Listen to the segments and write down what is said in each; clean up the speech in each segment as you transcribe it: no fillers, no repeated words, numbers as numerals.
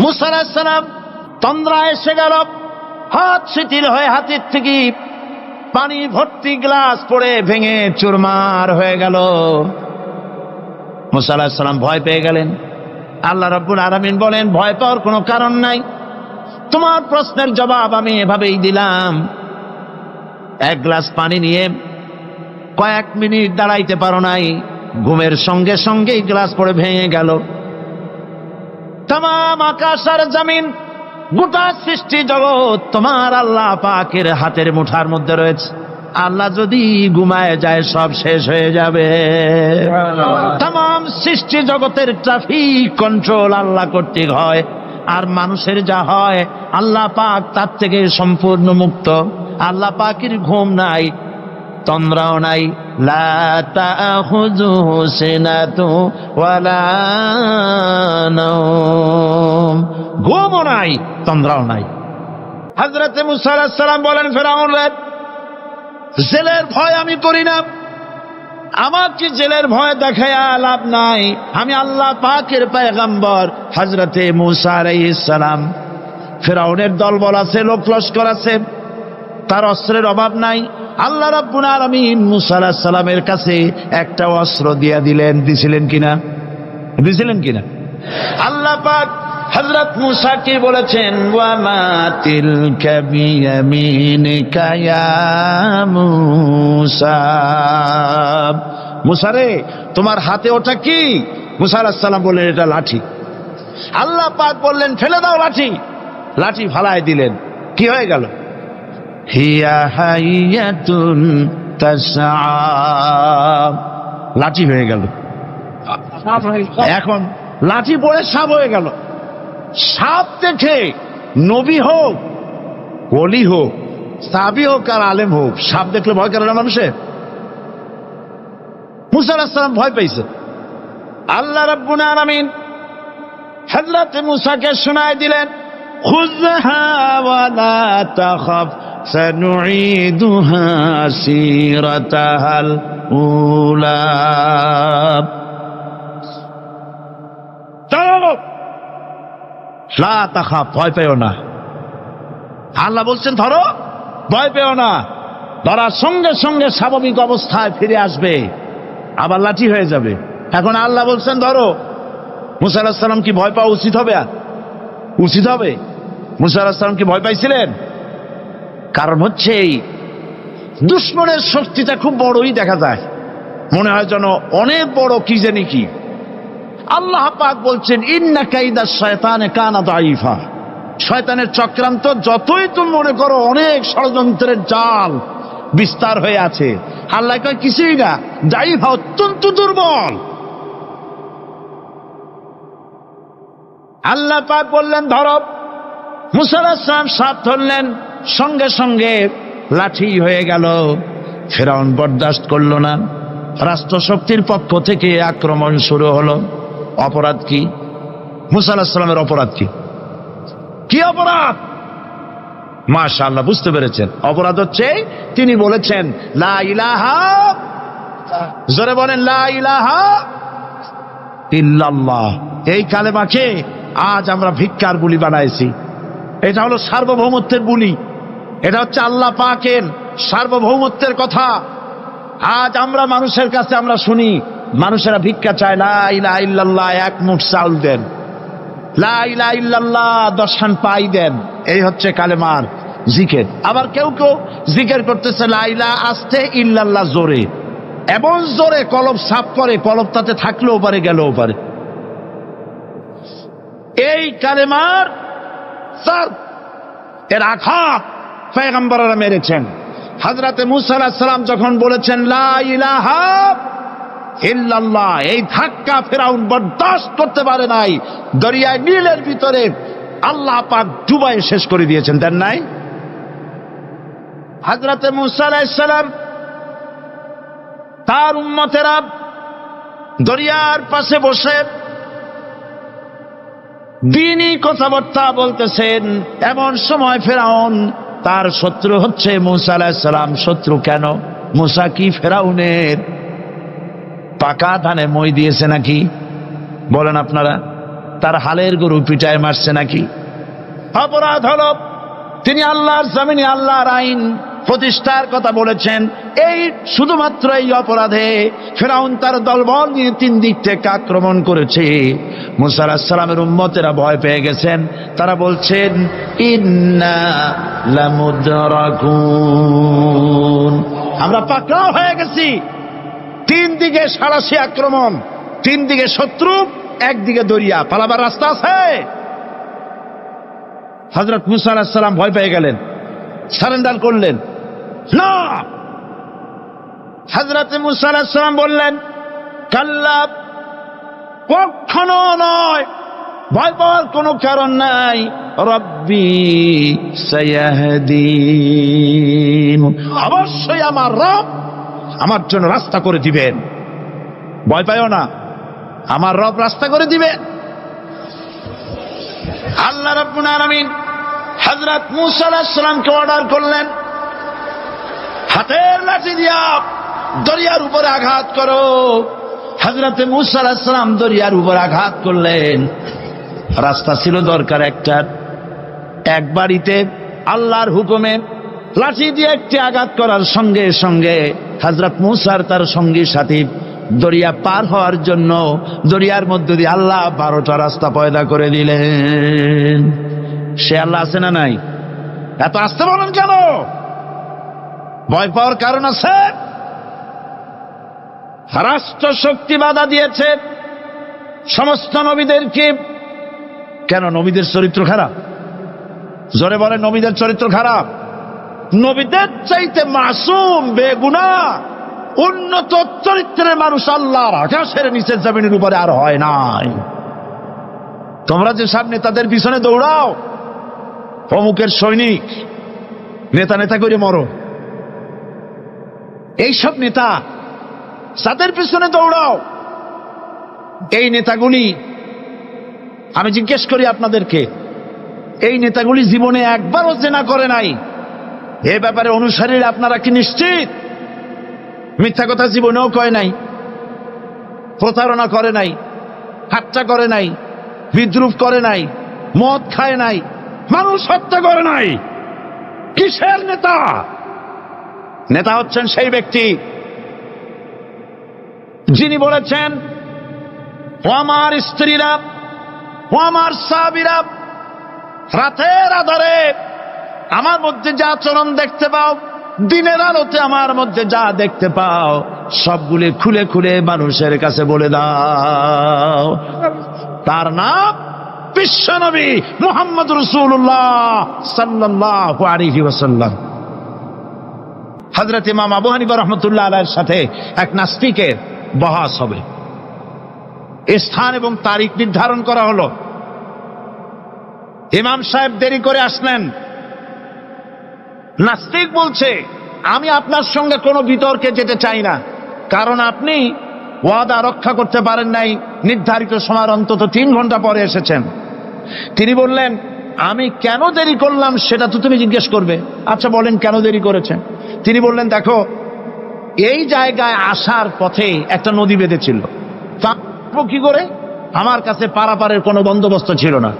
মুসা আলাইহিস সালাম তন্দ্রা এসে গেল, হাত শিথিল হয়ে হাতের থেকে পানি ভর্তি গ্লাস পড়ে ভেঙে চুরমার হয়ে গেল। মুসা আলাইহিস সালাম ভয় পেয়ে গেলেন। আল্লাহ রাব্বুল আলামিন বলেন, ভয় পাওয়ার কোনো কারণ নাই, তোমার প্রশ্নের জবাব আমি এভাবেই দিলাম। এক গ্লাস পানি নিয়ে কয়েক মিনিট দাঁড়াইতে পারো নাই, ঘুমের সঙ্গে সঙ্গেই গ্লাস পড়ে ভেঙে গেল। তামাম আকাশ আর জমিন, গোটা সৃষ্টি জগৎ তোমার আল্লাহ পাকের হাতের মুঠার মধ্যে রয়েছে। আল্লাহ যদি ঘুমায় যায় সব শেষ হয়ে যাবে। তামাম সৃষ্টি জগতের ট্রাফিক কন্ট্রোল আল্লাহ কর্তৃক হয়, আর মানুষের যা হয় আল্লাহ পাক তার থেকে সম্পূর্ণ মুক্ত। আল্লাহ পাকের ঘুম নাই, তন্দ্রাও নাই। লা তাখুযুহু সিনাতু ওয়ালা নাওম, ঘুমও নাই, তন্দ্রাও নাই। হযরত মুসা আলাইহিস সালাম বলেন, ফেরাউন রে, জেলের ভয় আমি করি না, আমাকে জেলের ভয় দেখায়া লাভ নাই। আমি আল্লাহ পাকের পয়গম্বর হযরত মুসা আলাইহিস সালাম। ফেরাউনের দলবল আছে, লোক লস্কর আছে, তার অস্ত্রের অভাব নাই। আল্লাহ রাব্বুল আলামিন মুসা আলাইহিস সালামের কাছে একটা অস্ত্র দিয়ে দিলেন। দিছিলেন কিনা? আল্লাহ পাক হযরত মুসাকে বলেছেন, ওয়া মা তিলকা বিয়ামিনিকা ইয়া মুসা, মুসা রে তোমার হাতে ওটা কি? মুসা আলাইহিস সালাম বললেন, এটা লাঠি। আল্লাহ পাক বললেন, ফেলে দাও লাঠি। লাঠি ফালায় দিলেন, কি হয়ে গেল? হিয়া হাইয়াতুন তাসআ, লাঠি হয়ে গেল। এখন লাঠি পড়ে সাপ হয়ে গেল। সাপ দেখে নবী হোক, ওলি হোক, সাহাবী হোক আর আলেম হোক, সাপ দেখলে ভয় করে না মানুষের? মুসা আলাইহিস সালাম ভয় পাইছে। আল্লাহ রাব্বুল আলামিন হযরত মুসাকে শোনায় দিলেন, খুযহা ওয়া লা তাখাফ সানুঈদুহা সিরাতাহাল উলা, লা তাখাফ, ভয় পেও না। আল্লাহ বলছেন ধরো, ভয় পেও না। ধরার সঙ্গে সঙ্গে স্বাভাবিক অবস্থায় ফিরে আসবে, আবার লাঠি হয়ে যাবে। এখন আল্লাহ বলছেন ধরো। মুসা আলাইহিস সালাম কি ভয় পাওয়া উচিত হবে? উচিত হবে? মুসা আলাইহিস সালাম কি ভয় পাইছিলেন? কারণ হচ্ছে এই দুশমনের শক্তিটা খুব বড়ই দেখা যায়, মনে হয় যেন অনেক বড় কি জানি কি। আল্লাহ পাক বলছেন, ইন্না কাইদাশ শায়তানে কানা দাঈফা, শয়তানের চক্রান্ত যতই তুমি মনে করো অনেক ষড়যন্ত্রের জাল বিস্তার হয়ে আছে, আল্লাহ কয় কিছুই না, দাঈফা, অত্যন্ত দুর্বল। আল্লাহ পাক বললেন ধরো। মুসা আলাইহিস সালাম সাপ ধরলেন, সঙ্গে সঙ্গে লাঠি হয়ে গেল। ফেরাউন বরদাস্ত করল না, রাষ্ট্রশক্তির পক্ষ থেকে আক্রমণ শুরু হলো। অপরাধ কি? মুসা আলাইহিস সালামের অপরাধ কি? কি অপরাধ? মাশাআল্লাহ, বুঝতে পেরেছেন। অপরাধ হচ্ছে তিনি বলেছেন লা ইলাহা, জোরে বলেন লা ইলাহা ইল্লাল্লাহ। এই কালেমাকে আজ আমরা ভিক্ষার বুলি বানাইছি। এটা হলো সার্বভৌমত্বের বুলি, এটা হচ্ছে আল্লাহ পাকের সার্বভৌমত্বের কথা। আজ আমরা মানুষের কাছে আমরা শুনি, মানুষেরা ভিক্ষা চায়, লা ইলাহা ইল্লাল্লাহ, এক মুঠ চাউল দেন, লা ইলাহা ইল্লাল্লাহ 10 খান পাই দেন। এই হচ্ছে কালেমার জিকির। আবার কেউ কেউ জিকির করতেছে লা ইলাহা আস্তে, ইল্লাল্লাহ জোরে, এমন জোরে কলব সাফ করে, কলব তাতে থাকলেও পারে গেলেও পারে। এই কালেমার এর আঘাত পয়গম্বররা মেরেছেন। হযরত মুসা আলাইহিস সালাম যখন বলেছেন লা ইলাহা ইল্লাল্লাহ, এই ধাক্কা ফেরাউন বরদাস্ত করতে পারে নাই। দরিয়ায় নীলের ভিতরে আল্লাহ পাক ডুবাই শেষ করে দিয়েছেন, দেন নাই? হযরত মুসা আলাইহিস সালাম তার উম্মতেরা দরিয়ার পাশে বসে দ্বীনি কথাবার্তা বলতেছেন। এমন সময় ফেরাউন, তার শত্রু হচ্ছে মুসা আলাইহিস সালাম। শত্রু কেন? মুসা কি ফেরাউনের পাকা ধানে মই দিয়েছে নাকি? বলেন আপনারা। তার হালের গরু পিটায় মারছে নাকি? অপরাধ হলো তিনি আল্লাহর জমিনে আল্লাহর আইন প্রতিষ্ঠার কথা বলেছেন। এই শুধুমাত্র এই অপরাধে ফিরআউন তার দলবল নিয়ে 3 দিক থেকে আক্রমণ করেছে। মুসা আলাইহিস সালামের উম্মতেরা ভয় পেয়ে গেছেন। তারা বলছেন ইন্না লামুদরাকুন, আমরা পাকড়াও হয়ে গেছি। 3 দিকে সাড়াশি আক্রমণ, 3 দিকে শত্রু, একদিকে দরিয়া, পালাবার রাস্তা আছে? হযরত মুসা আলাইহিস সালাম ভয় পেয়ে গেলেন, সারেন্ডার করলেন না। হযরত মুসা আলাইহিস সালাম বললেন কাল্লা, কখনো নয়, ভয় পাওয়ার কোনো কারণ নাই। রব্বি সায়াহদিন, অবশ্যই আমার রব আমার জন্য রাস্তা করে দিবেন। ভয় পাইও না, আমার রব রাস্তা করে দিবে। আল্লাহ রাব্বুল আলামিন হযরত মুসা আলাইহিস সালামকে অর্ডার করলেন, হাতের লাঠি দিয়া দরিয়ার উপরে আঘাত করো। হযরত মুসা আলাইহিস সালাম দরিয়ার উপর আঘাত করলেন। রাস্তা ছিল দরকার একটা, এক বাড়িতে আল্লাহর হুকুমে লাঠি দিয়ে একটি আঘাত করার সঙ্গে সঙ্গে হযরত মুসার তার সঙ্গী সাথী দরিয়া পার হওয়ার জন্য দরিয়ার মধ্যে দিয়ে আল্লাহ 12টা রাস্তা পয়দা করে দিলেন। সে আল্লাহ আছে না নাই? এত আসতে বলেন কেন? ভয় পাওয়ার কারণ আছে। রাষ্ট্র শক্তি বাধা দিয়েছে সমস্ত নবীদেরকে। কেন? নবীদের চরিত্র খারাপ? জোরে বলে, নবীদের চরিত্র খারাপ? নবীদের চাইতে মাসুম বেগুনাহ উন্নত চরিত্রের মানুষ আল্লাহর আকাশের নিচে জমিনের উপরে আর হয় নাই। তোমরা যে সব নেতাদের পিছনে দৌড়াও, অমুকের সৈনিক, নেতা নেতা করে মরো, এইসব নেতা যাদের পিছনে দৌড়াও, এই নেতাগুলি, আমি জিজ্ঞেস করি আপনাদেরকে, এই নেতাগুলি জীবনে একবারও জেনা করে নাই? এ ব্যাপারে অনুসারীরা আপনারা কি নিশ্চিত? মিথ্যা কথা জীবনেও কয় নাই, প্রতারণা করে নাই, ঠাট্টা করে নাই, বিদ্রুপ করে নাই, মদ খায় নাই, মানুষ হত্যা করে নাই। কিসের নেতা? নেতা হচ্ছেন সেই ব্যক্তি যিনি বলেছেন, ও আমার স্ত্রীরা, ও আমার সাহাবীরা, রাতের আধারে আমার মধ্যে যা আচরণ দেখতে পাও, দিনের আলোতে আমার মধ্যে যা দেখতে পাও, সবগুলি খুলে খুলে মানুষের কাছে বলে দাও। তার নাম বিশ্বনবী মুহাম্মদ রাসূলুল্লাহ সাল্লাল্লাহু আলাইহি ওয়াসাল্লাম। হযরত ইমাম আবু হানিফা রাহমাতুল্লাহ আলাইহির সাথে এক নাস্তিকের বহস হবে। স্থান এবং তারিখ নির্ধারণ করা হলো। ইমাম সাহেব দেরি করে আসলেন। নাস্তিক বলছে, আমি আপনার সঙ্গে কোনো বিতর্কে যেতে চাই না, কারণ আপনি ওয়াদা রক্ষা করতে পারেন নাই, নির্ধারিত সময়ের অন্তত 3 ঘন্টা পরে এসেছেন। তিনি বললেন, আমি কেন দেরি করলাম সেটা তো তুমি জিজ্ঞেস করবে। আচ্ছা বলেন কেন দেরি করেছেন? তিনি বললেন, দেখো, এই জায়গায় আসার পথে একটা নদী বেঁধেছিল, তা কি করে? আমার কাছে পারাপারের কোনো বন্দোবস্ত ছিল না।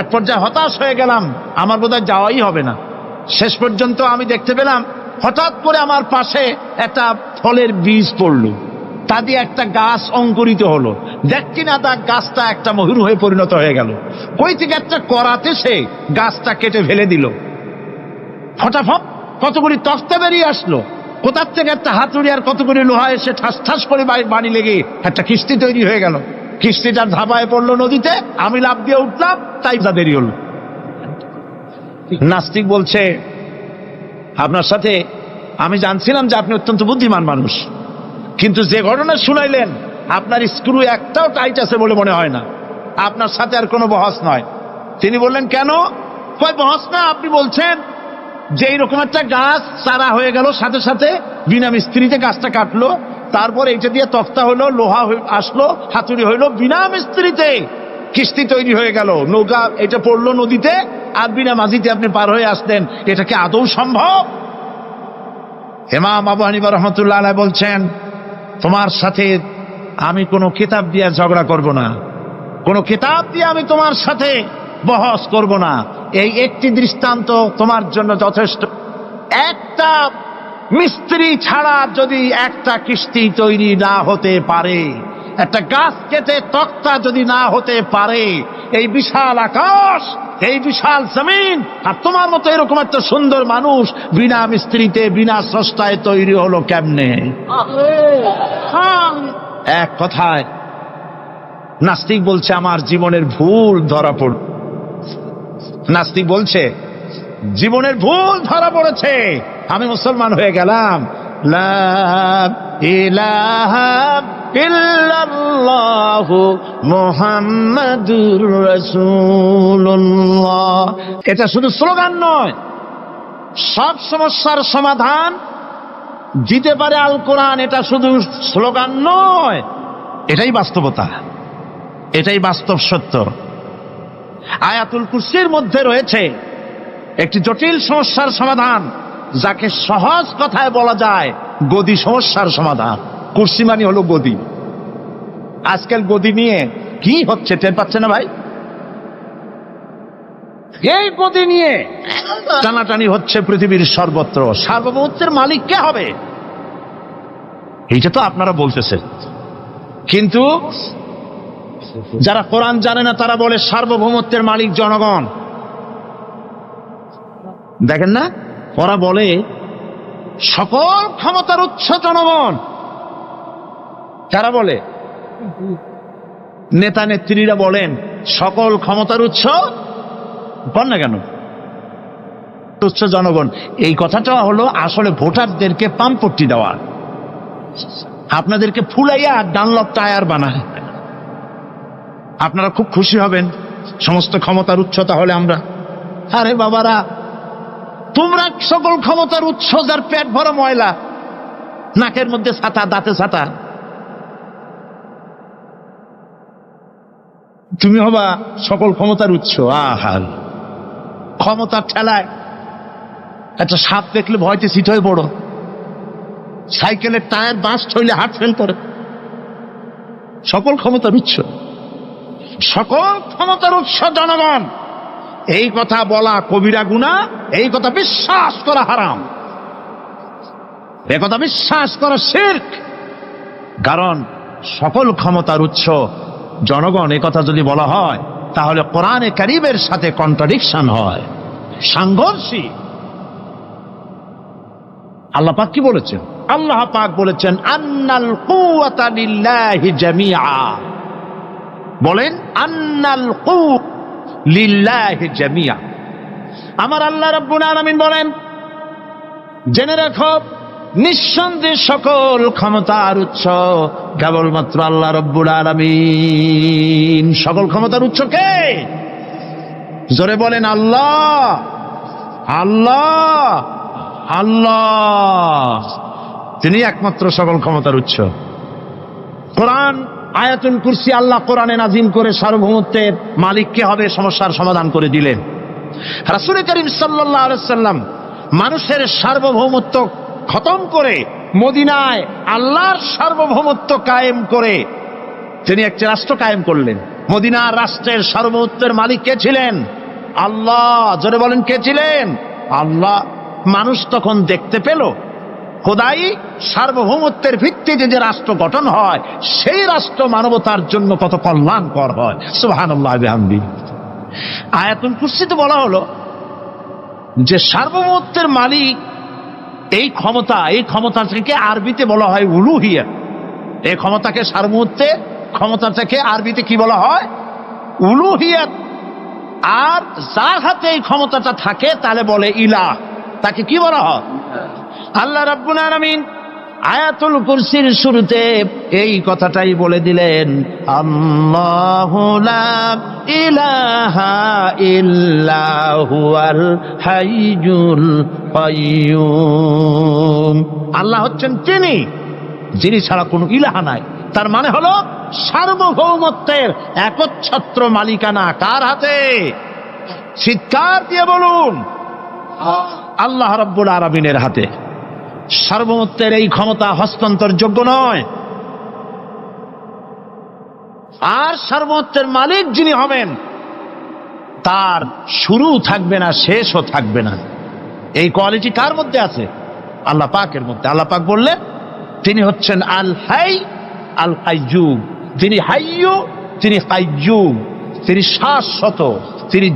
এক পর্যায়ে হতাশ হয়ে গেলাম, আমার বোধহয় যাওয়াই হবে না। শেষ পর্যন্ত আমি দেখতে পেলাম হঠাৎ করে আমার পাশে একটা ফলের বীজ পড়ল, তা দিয়ে একটা গাছ অঙ্কুরিত হলো। দেখছি না তা গাছটা একটা ময়ূর হয়ে পরিণত হয়ে গেল। কই থেকে একটা করাতে সে গাছটা কেটে ফেলে দিল। ফটাফট কতগুলি তক্তা বেরিয়ে আসলো, কোথার থেকে একটা হাতুড়ি আর কতগুলি লোহা এসে ঠাস ঠাস করে বাড়ি লেগে একটা কিস্তি তৈরি হয়ে গেল। কিস্তিটার ধাবায় পড়লো নদীতে, আমি লাফ দিয়ে উঠলাম, তাই যা দেরি হলো। নাস্তিক বলছে, আপনার সাথে আমি জানছিলাম যে আপনি অত্যন্ত বুদ্ধিমান মানুষ, কিন্তু যে ঘটনা শুনাইলেন আপনার স্ক্রু একটাও টাইট আছে বলে মনে হয় না, আপনার সাথে আর কোনো বহস নয়। তিনি বললেন, কেন? কয় বহস না, আপনি বলছেন যে এইরকম একটা গাছ চারা হয়ে গেল, সাথে সাথে বিনা মিস্ত্রিতে গাছটা কাটলো, তারপর এইটা দিয়ে তক্তা হলো, লোহা আসলো, হাতুড়ি হইলো, বিনা মিস্ত্রিতে কিস্তি তৈরি হয়ে গেল, নৌকা এটা পড়লো নদীতে, আর বিনা মাঝিতে আপনি পার হয়ে আসলেন। এটা কি আদৌ সম্ভব? ইমাম আবু হানিফা রাহমাতুল্লাহ আলাইহি বলছেন, তোমার সাথে আমি কোনো কিতাব দিয়ে ঝগড়া করব না, কোন কিতাব দিয়ে আমি তোমার সাথে বহস করব না। এই একটি দৃষ্টান্ত তোমার জন্য যথেষ্ট। একটা মিস্ত্রি ছাড়া যদি একটা কিস্তি তৈরি না হতে পারে, একটা গাছ কেটে তক্তা যদি না হতে পারে, এই বিশাল আকাশ, এই বিশাল জমিন, আর তোমার মতো এরকম একটা সুন্দর মানুষ বিনা মিস্ত্রিতে বিনা স্রষ্টায় তৈরি হলো কেমনে? এক কথায় নাস্তিক বলছে আমার জীবনের ভুল ধরা পড়ল। নাস্তিক বলছে জীবনের ভুল ধরা পড়েছে, আমি মুসলমান হয়ে গেলাম। লা ইলাহা ইল্লাল্লাহু মুহাম্মাদুর রাসূলুল্লাহ। এটা শুধু স্লোগান নয়, সব সমস্যার সমাধান দিতে পারে আল কোরআন। এটা শুধু স্লোগান নয়, এটাই বাস্তবতা, এটাই বাস্তব সত্য। আয়াতুল কুরসির মধ্যে রয়েছে একটি জটিল সমস্যার সমাধান, যাকে সহজ কথায় বলা যায় গদি সমস্যার সমাধান। কুরসি মানে হলো গদি। আজকাল গদি নিয়ে কি হচ্ছে টের পাচ্ছে না ভাই? এই গদি নিয়ে টানাটানি হচ্ছে পৃথিবীর সর্বত্র। সার্বভৌমত্বের মালিক কে হবে? এইটা তো আপনারা বলতেছেন, কিন্তু যারা কোরআন জানে না তারা বলে সার্বভৌমত্বের মালিক জনগণ। দেখেন না, ওরা বলে সকল ক্ষমতার উৎস জনগণ। তারা বলে, নেতা নেত্রীরা বলেন সকল ক্ষমতার উৎস, বল না কেন উৎস জনগণ। এই কথাটা হলো আসলে ভোটারদেরকে পাম্পট্টি দেওয়া, আপনাদেরকে ফুলাইয়া ডানলপ টায়ার বানায়। আপনারা খুব খুশি হবেন সমস্ত ক্ষমতার উৎস তাহলে আমরা। আরে বাবারা, তোমরা সকল ক্ষমতার উৎস, যার পেট ভরা ময়লা, নাকের মধ্যে ছাতা, দাঁতে ছাতা, তুমি হবা সকল ক্ষমতার উৎস। আহার ক্ষমতার ঠেলায় একটা সাপ দেখলে ভয়তে সিট হয়ে পড়ো, সাইকেলের টায়ার বাস্ট হইলে হার্ট ফেল করে। সকল ক্ষমতার উৎস, সকল ক্ষমতার উৎস জনগণ, এই কথা বলা কবিরা গুনাহ, এই কথা বিশ্বাস করা হারাম, এই কথা বিশ্বাস করা শিরক। কারণ সকল ক্ষমতার উৎস জনগণ, এই কথা যদি বলা হয় তাহলে কোরআনে কারীমের সাথে কন্ট্রাডিকশন হয়, সাংঘর্ষিক। আল্লাহ পাক কি বলেছেন? আল্লাহ পাক বলেছেন আন্নাল কুওয়াতা লিল্লাহি জামিআ। বলেন আন্নাল কুওয়াতা লিল্লাহি জামিআ। আমার আল্লাহ রাব্বুল আলামিন বলেন, জেনে রাখো নিঃসন্দেহে সকল ক্ষমতার উৎস কেবলমাত্র আল্লাহ রাব্বুল আলামিন। সকল ক্ষমতার উৎস কে? জোরে বলেন আল্লাহ, আল্লাহ, আল্লাহ। তিনি একমাত্র সকল ক্ষমতার উৎস। কোরআন আয়াতুল কুরসি আল্লাহ কোরআনে নাজিম করে সার্বভৌমত্বের মালিক কে হবে সমস্যার সমাধান করে দিলেন। রাসূল করিম সাল্লাল্লাহু আলাইহি ওয়াসাল্লাম মানুষের সার্বভৌমত্ব খতম করে মদিনায় আল্লাহর সার্বভৌমত্ব কায়েম করে তিনি একটি রাষ্ট্র কায়েম করলেন। মদিনার রাষ্ট্রের সার্বভৌমত্বের মালিক কে ছিলেন? আল্লাহ। জোরে বলেন কে ছিলেন? আল্লাহ। মানুষ তখন দেখতে পেল খোদাই সার্বভৌমত্বের ভিত্তিতে যে রাষ্ট্র গঠন হয় সেই রাষ্ট্র মানবতার জন্য কত কল্যাণকর হয়। সুবহানাল্লাহ বিহামদিহি। আয়াতুল কুরসিতে বলা হলো যে সার্বভৌমত্বের মালিক এই ক্ষমতাটাকে আরবিতে বলা হয় উলুহিয়া। এই ক্ষমতাকে সার্বভৌমত্বের ক্ষমতাটাকে আরবিতে কি বলা হয়? উলুহিয়াত। আর যার হাতে এই ক্ষমতাটা থাকে তাহলে বলে ইলাহ, তাকে কি বলা হয়? আল্লাহ রাব্বুল আলামিন আয়াতুল কুরসির শুরুতে এই কথাটাই বলে দিলেন, আল্লাহু লা ইলাহা ইল্লা হুয়াল হাইয়ুল কাইয়্যুম। আল্লাহ হচ্ছেন তিনি যিনি ছাড়া কোনো ইলাহা নাই। তার মানে হলো সার্বভৌমত্বের একচ্ছত্র মালিকানা কার হাতে? চিৎকার দিয়ে বলুন, আল্লাহ রাব্বুল আলামিনের হাতে। সার্বভৌমত্বের এই ক্ষমতা হস্তান্তরযোগ্য নয়। আর সার্বভৌমত্বের মালিক যিনি হবেন তার শুরু থাকবে না, শেষও থাকবে না। এই কোয়ালিটি কার মধ্যে আছে? আল্লাহ পাকের মধ্যে। আল্লাহ পাক বললেন তিনি হচ্ছেন আল হাই আল কাইয়ুম। তিনি হাইয়্যু, তিনি কাইয়ুম, তিনি শাশ্বত, তিনি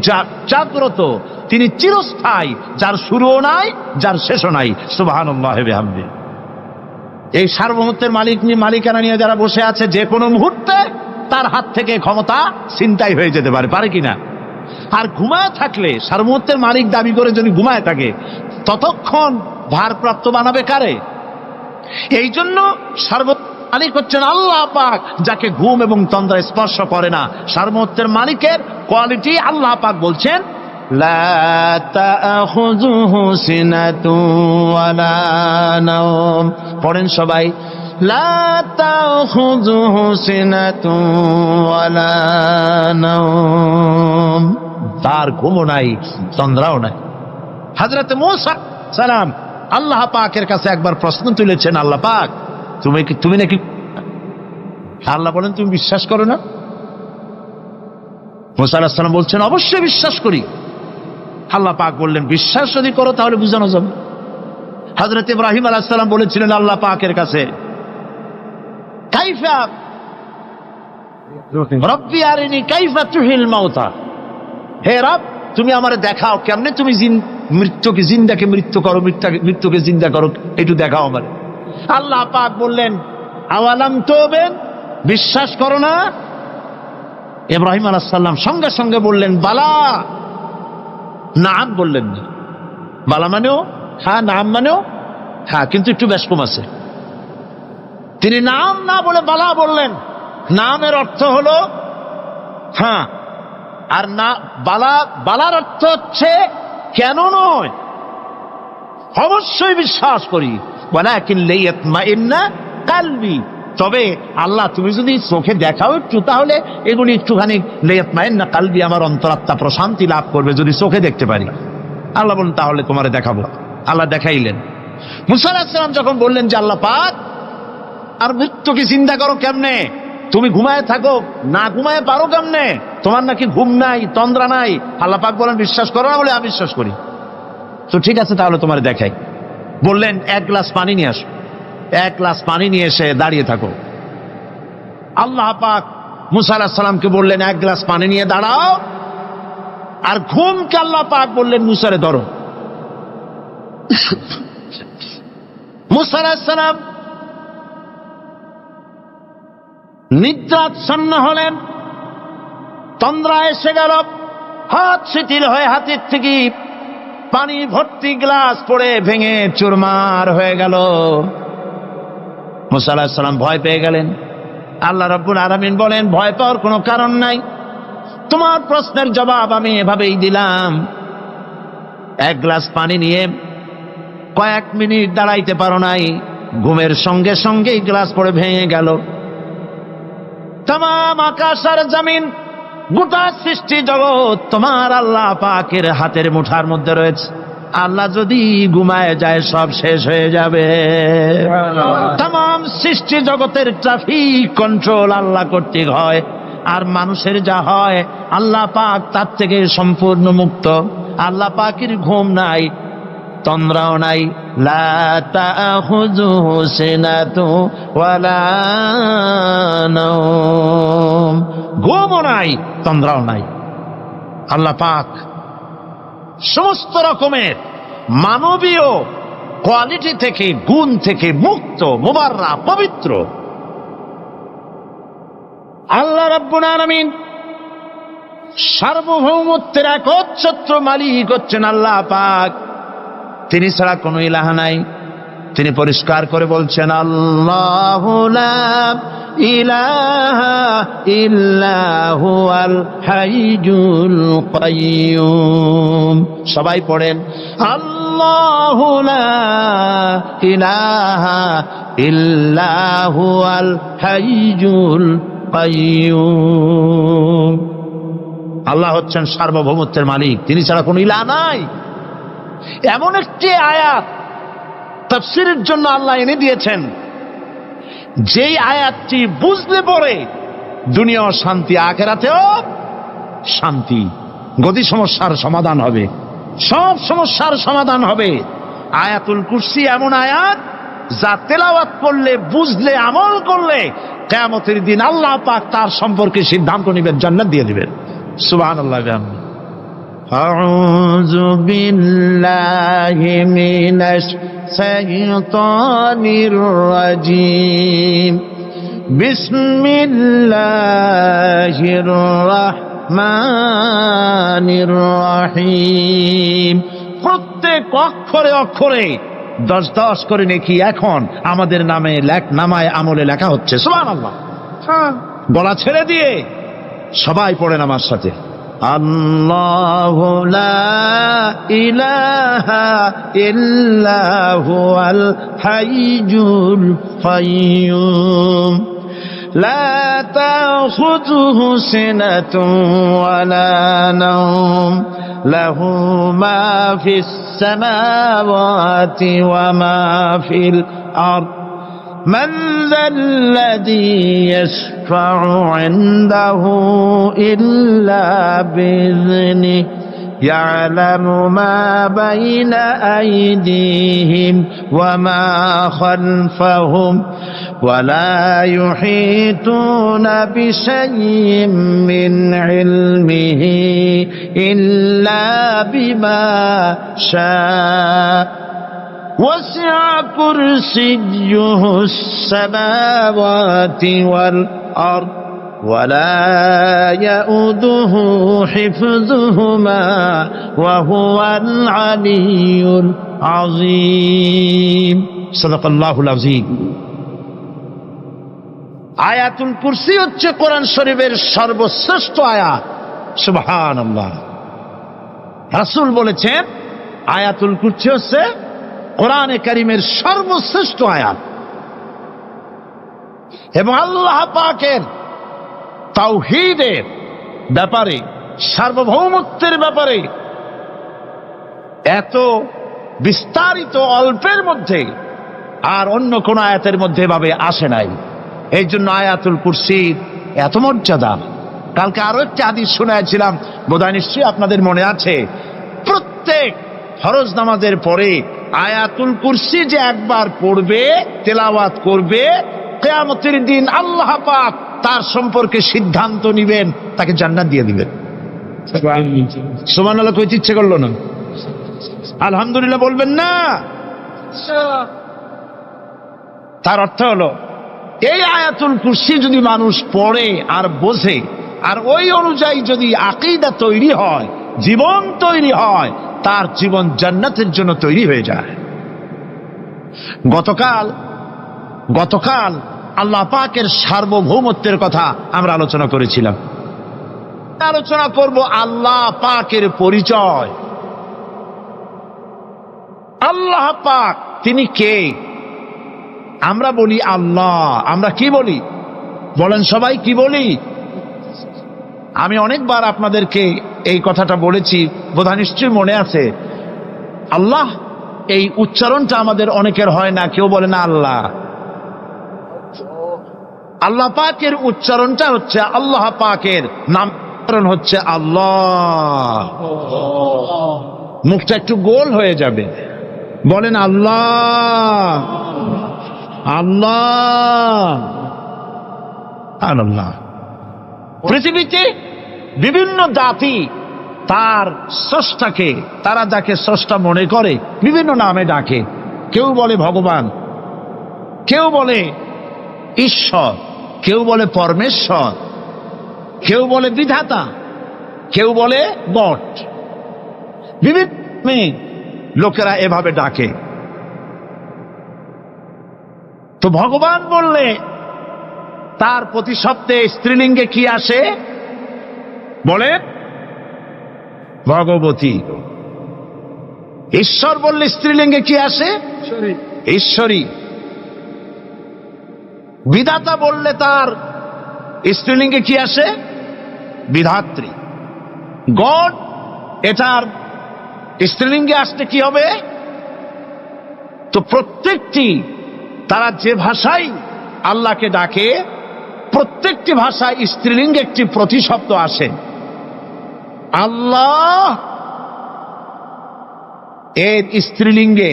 জাগ্রত, তিনি চিরস্থায়ী, যার শুরুও নাই, যার শেষও নাই। সুবহানাল্লাহ ওয়া বিহামদিহি। এই সার্বভৌমত্বের মালিকানা নিয়ে যারা বসে আছে, যে কোনো মুহূর্তে তার হাত থেকে ক্ষমতা ছিনতাই হয়ে যেতে পারে, পারে কিনা? আর ঘুমায় থাকলে, সার্বভৌমত্বের মালিক দাবি করে যদি ঘুমায় থাকে, ততক্ষণ ভারপ্রাপ্ত বানাবে কারে? এই জন্য সার্বভৌমত্বের মালিক হচ্ছেন আল্লাহ পাক, যাকে ঘুম এবং তন্দ্রা স্পর্শ করে না। সার্বভৌমত্বের মালিকের কোয়ালিটি আল্লাহ পাক বলছেন লা তাখুযুহু সিনাতুন ওয়ালা নাওম। পড়েন সবাই, লা তাখুযুহু সিনাতুন ওয়ালা নাওম। তার ঘুমও নাই, তন্দ্রাও নাই। হযরত মূসা সালাম আল্লাহ পাকের কাছে একবার প্রশ্ন তুলেছেন, আল্লাহ পাক তুমি নাকি? আল্লাহ বলেন তুমি বিশ্বাস করো না? মূসা আলাইহিস সালাম বলছেন অবশ্যই বিশ্বাস করি। আল্লাহ পাক বললেন বিশ্বাস যদি করো তাহলে বুঝানো যাবে। হযরত ইব্রাহিম আলাইহিস সালাম বলেছিলেন আল্লাহ পাকের কাছে, কাইফা রব্বি আরিনি কাইফা তুহিল মাউতা, হে রব তুমি আমারে দেখাও কেমনে তুমি মৃত্যুকে জিন্দাকে মৃত্যু করো, মৃত্যুকে জিন্দা করো, একটু দেখাও আমারে। আল্লাহ পাক বললেন আওয়ালাম তুমিন, বিশ্বাস করো না? ইব্রাহিম আলাইহিস সালাম সঙ্গে সঙ্গে বললেন বালা। নাম বললেন না, বালা মানেও হ্যাঁ, নাম মানেও হ্যাঁ, কিন্তু একটু বেশ কম আছে। তিনি নাম না বলে বালা বললেন। নামের অর্থ হলো হ্যাঁ, আর না বালার অর্থ হচ্ছে কেন নয়, অবশ্যই বিশ্বাস করি। ওয়ালাকিন লিয়াতমাইন্না কালবি, তবে আল্লাহ তুমি যদি চোখে দেখাও একটু, তাহলে এগুলি একটুখানি লিয়াতমাইন্না কালবি, আমার অন্তরাত্মা প্রশান্তি লাভ করবে যদি চোখে দেখতে পারি। আল্লাহ বলেন তাহলে তোমারে দেখাবো। আল্লাহ দেখাইলেন। মূসা আলাইহিস সালাম যখন বললেন যে আল্লাহ পাক আর মৃত্যুকে চিন্তা করো কেমনে, তুমি ঘুমায় থাকো, না ঘুমায় পারো কেমনে, তোমার নাকি ঘুম নাই, তন্দ্রা নাই? আল্লাহ পাক বলেন বিশ্বাস করো না? বলে আমি বিশ্বাস করি। তো ঠিক আছে তাহলে তোমার দেখাই। বললেন এক গ্লাস পানি নিয়ে আসো। এক গ্লাস পানি নিয়ে এসে দাঁড়িয়ে থাকো। আল্লাহ পাক মূসা আলাইহিস সালামকে বললেন এক গ্লাস পানি নিয়ে দাঁড়াও। আর ঘুমকে আল্লাহ পাক বললেন মূসারে ধরো। মূসা আলাইহিস সালাম নিদ্রাচ্ছন্ন হলেন, তন্দ্রা এসে গেল, হাত শিথিল হয়ে হাতের থেকে পানি ভর্তি গ্লাস পড়ে ভেঙে চুরমার হয়ে গেল। মূসা আলাইহিস সালাম ভয় পেয়ে গেলেন। আল্লাহ রাব্বুল আলামিন বলেন ভয় পাওয়ার কোনো কারণ নাই, তোমার প্রশ্নের জবাব আমি এভাবেই দিলাম। এক গ্লাস পানি নিয়ে কয়েক মিনিট দাঁড়াইতে পারো নাই, ঘুমের সঙ্গে সঙ্গেই গ্লাস পড়ে ভেঙে গেল। तमाम आकाश और जमीन গোটা সৃষ্টি জগৎ তোমার আল্লাহ পাকের হাতের মুঠার মধ্যে রয়েছে। আল্লাহ যদি ঘুমায় যায় সব শেষ হয়ে যাবে। तमाम সৃষ্টি জগতের ট্রাফিক কন্ট্রোল আল্লাহ কর্তৃক হয়, আর মানুষের যা হয় আল্লাহ পাক তার থেকে সম্পূর্ণ মুক্ত। আল্লাহ পাকের ঘুম নাই, তন্দ্রাও নাই। লা তাখুযুহু সিনাতুন ওয়ালা নাওম, ঘুমও নাই, তন্দ্রাও নাই। আল্লাহ পাক সমস্ত রকমের মানবীয় কোয়ালিটি থেকে, গুণ থেকে মুক্ত, মুবাররা, পবিত্র। আল্লাহ রাব্বুল আলামিন সার্বভৌমত্বের একচ্ছত্র মালিক হচ্ছেন আল্লাহ পাক। তিনি ছাড়া কোনো ইলাহ নাই। তিনি পরিষ্কার করে বলছেন আল্লাহু লা ইলাহা ইল্লা হুয়াল হাইয়ুল কাইয়ুম। সবাই পড়েন আল্লাহু লা ইলাহা ইল্লা হুয়াল হাইয়ুল কাইয়ুম। আল্লাহ হচ্ছেন সার্বভৌমত্বের মালিক, তিনি ছাড়া কোনো ইলাহ নাই। এমন একটি আয়াত তাফসীরের জন্য আল্লাহ এনে দিয়েছেন, যেই আয়াতটি বুঝলে পরে দুনিয়াও শান্তি, আখিরাতেও শান্তি। গতি সমস্যার সমাধান হবে, সব সমস্যার সমাধান হবে। আয়াতুল কুরসি এমন আয়াত যা তেলাওয়াত করলে, বুঝলে, আমল করলে কিয়ামতের দিন আল্লাহ পাক তার সম্পর্কে সিদ্ধান্ত নেবেন, জান্নাত দিয়ে দিবেন। সুবহানাল্লাহ। আউযু বিল্লাহি মিনাশ শাইতানির রাজীম। বিসমিল্লাহির রাহমানির রাহিম। প্রত্যেক অক্ষরে অক্ষরে 10-10 করে নেকি এখন আমাদের নামায় আমলে লেখা হচ্ছে। সুবহানাল্লাহ। গলা ছেড়ে দিয়ে সবাই পড়েন আমার সাথে, আল্লাহু লা ইলাহা ইল্লা হুয়াল হাইয়ুল কাইয়্যুম লা তাখুযুহু সিনাতুন ওয়ালা নাওম লাহু মা ফিস সামাওয়াতি ওয়া মা ফিল আরদ من ذا الذي يشفع عنده إلا بإذنه يعلم ما بين أيديهم وما خلفهم ولا يحيطون بشيء من علمه إلا بما شاء وسع كرسيه السماوات والأرض ولا يؤوده حفظهما وهو العلي العظيم صدق الله العظيم। আয়াতুল কুরসি হচ্ছে কোরআন শরীফের সর্বশ্রেষ্ঠ আয়াত। সুবহানাল্লাহ। রাসূল বলেছেন আয়াতুল কুরসি হচ্ছে কোরআনে কারীমের সর্বশ্রেষ্ঠ আয়াত এবং আল্লাহ পাকের তাওহীদের ব্যাপারে, সার্বভৌমত্বের ব্যাপারে এত বিস্তারিত অল্পের মধ্যে আর অন্য কোন আয়াতের মধ্যে এভাবে আসে নাই। এই জন্য আয়াতুল কুরসির এত মর্যাদা। কালকে আরো একটি হাদিস শোনাইছিলাম, বোধহয় নিশ্চয়ই আপনাদের মনে আছে। প্রত্যেক ফরজ নামাজের পরে আয়াতুল কুরসি যে একবার পড়বে, তেলাওয়াত করবে, কিয়ামতের দিন আল্লাহ পাক তার সম্পর্কে সিদ্ধান্ত নিবেন, তাকে জান্নাত দিয়ে দিবেন। সুবহানাল্লাহ কইতে ইচ্ছে করলো না? আলহামদুলিল্লাহ বলবেন না? তার অর্থ হলো এই আয়াতুল কুরসি যদি মানুষ পড়ে আর বোঝে আর ওই অনুযায়ী যদি আকীদা তৈরি হয়, জীবন তৈরি হয়, তার জীবন জান্নাতের জন্য তৈরি হয়ে যায়। গতকাল আল্লাহ পাকের সার্বভৌমত্বের কথা আমরা আলোচনা করেছিলাম। আলোচনা করব আল্লাহ পাকের পরিচয়। আল্লাহ পাক তিনি কে? আমরা বলি আল্লাহ, আমরা কি বলি বলেন সবাই? কি বলি? আমি অনেকবার আপনাদেরকে এই কথাটা বলেছি, বোধহয় নিশ্চয়ই মনে আছে। আল্লাহ এই উচ্চারণটা আমাদের অনেকের হয় না, কেউ বলে না আল্লাহ। আল্লাহ পাকের উচ্চারণটা হচ্ছে, আল্লাহ পাকের নামকরণ হচ্ছে আল্লাহ। মুখটা একটু গোল হয়ে যাবে, বলেন আল্লাহ আল্লাহ আল্লাহ। পৃথিবীতে বিভিন্ন জাতি তার স্রষ্টাকে, তারা যাকে স্রষ্টা মনে করে বিভিন্ন নামে ডাকে। কেউ বলে ভগবান, কেউ বলে ঈশ্বর, কেউ বলে পরমেশ্বর, কেউ বলে বিধাতা, কেউ বলে গড। বিভিন্ন লোকেরা এভাবে ডাকে। তো ভগবান বললে তার প্রতিশব্দে স্ত্রীলিঙ্গে কি আসে? বলে ভগবতী। ঈশ্বর বললে স্ত্রীলিঙ্গে কি আসে? ঈশ্বরী। বিধাতা বললে তার স্ত্রীলিঙ্গে কি আসে? বিধাত্রী। গড, এটার স্ত্রীলিঙ্গে আসতে কি হবে? তো প্রত্যেকটি তারা যে ভাষায় আল্লাহকে ডাকে, প্রত্যেকটি ভাষায় স্ত্রীলিঙ্গে একটি প্রতিশব্দ আসে। আল্লাহ এর স্ত্রীলিঙ্গে,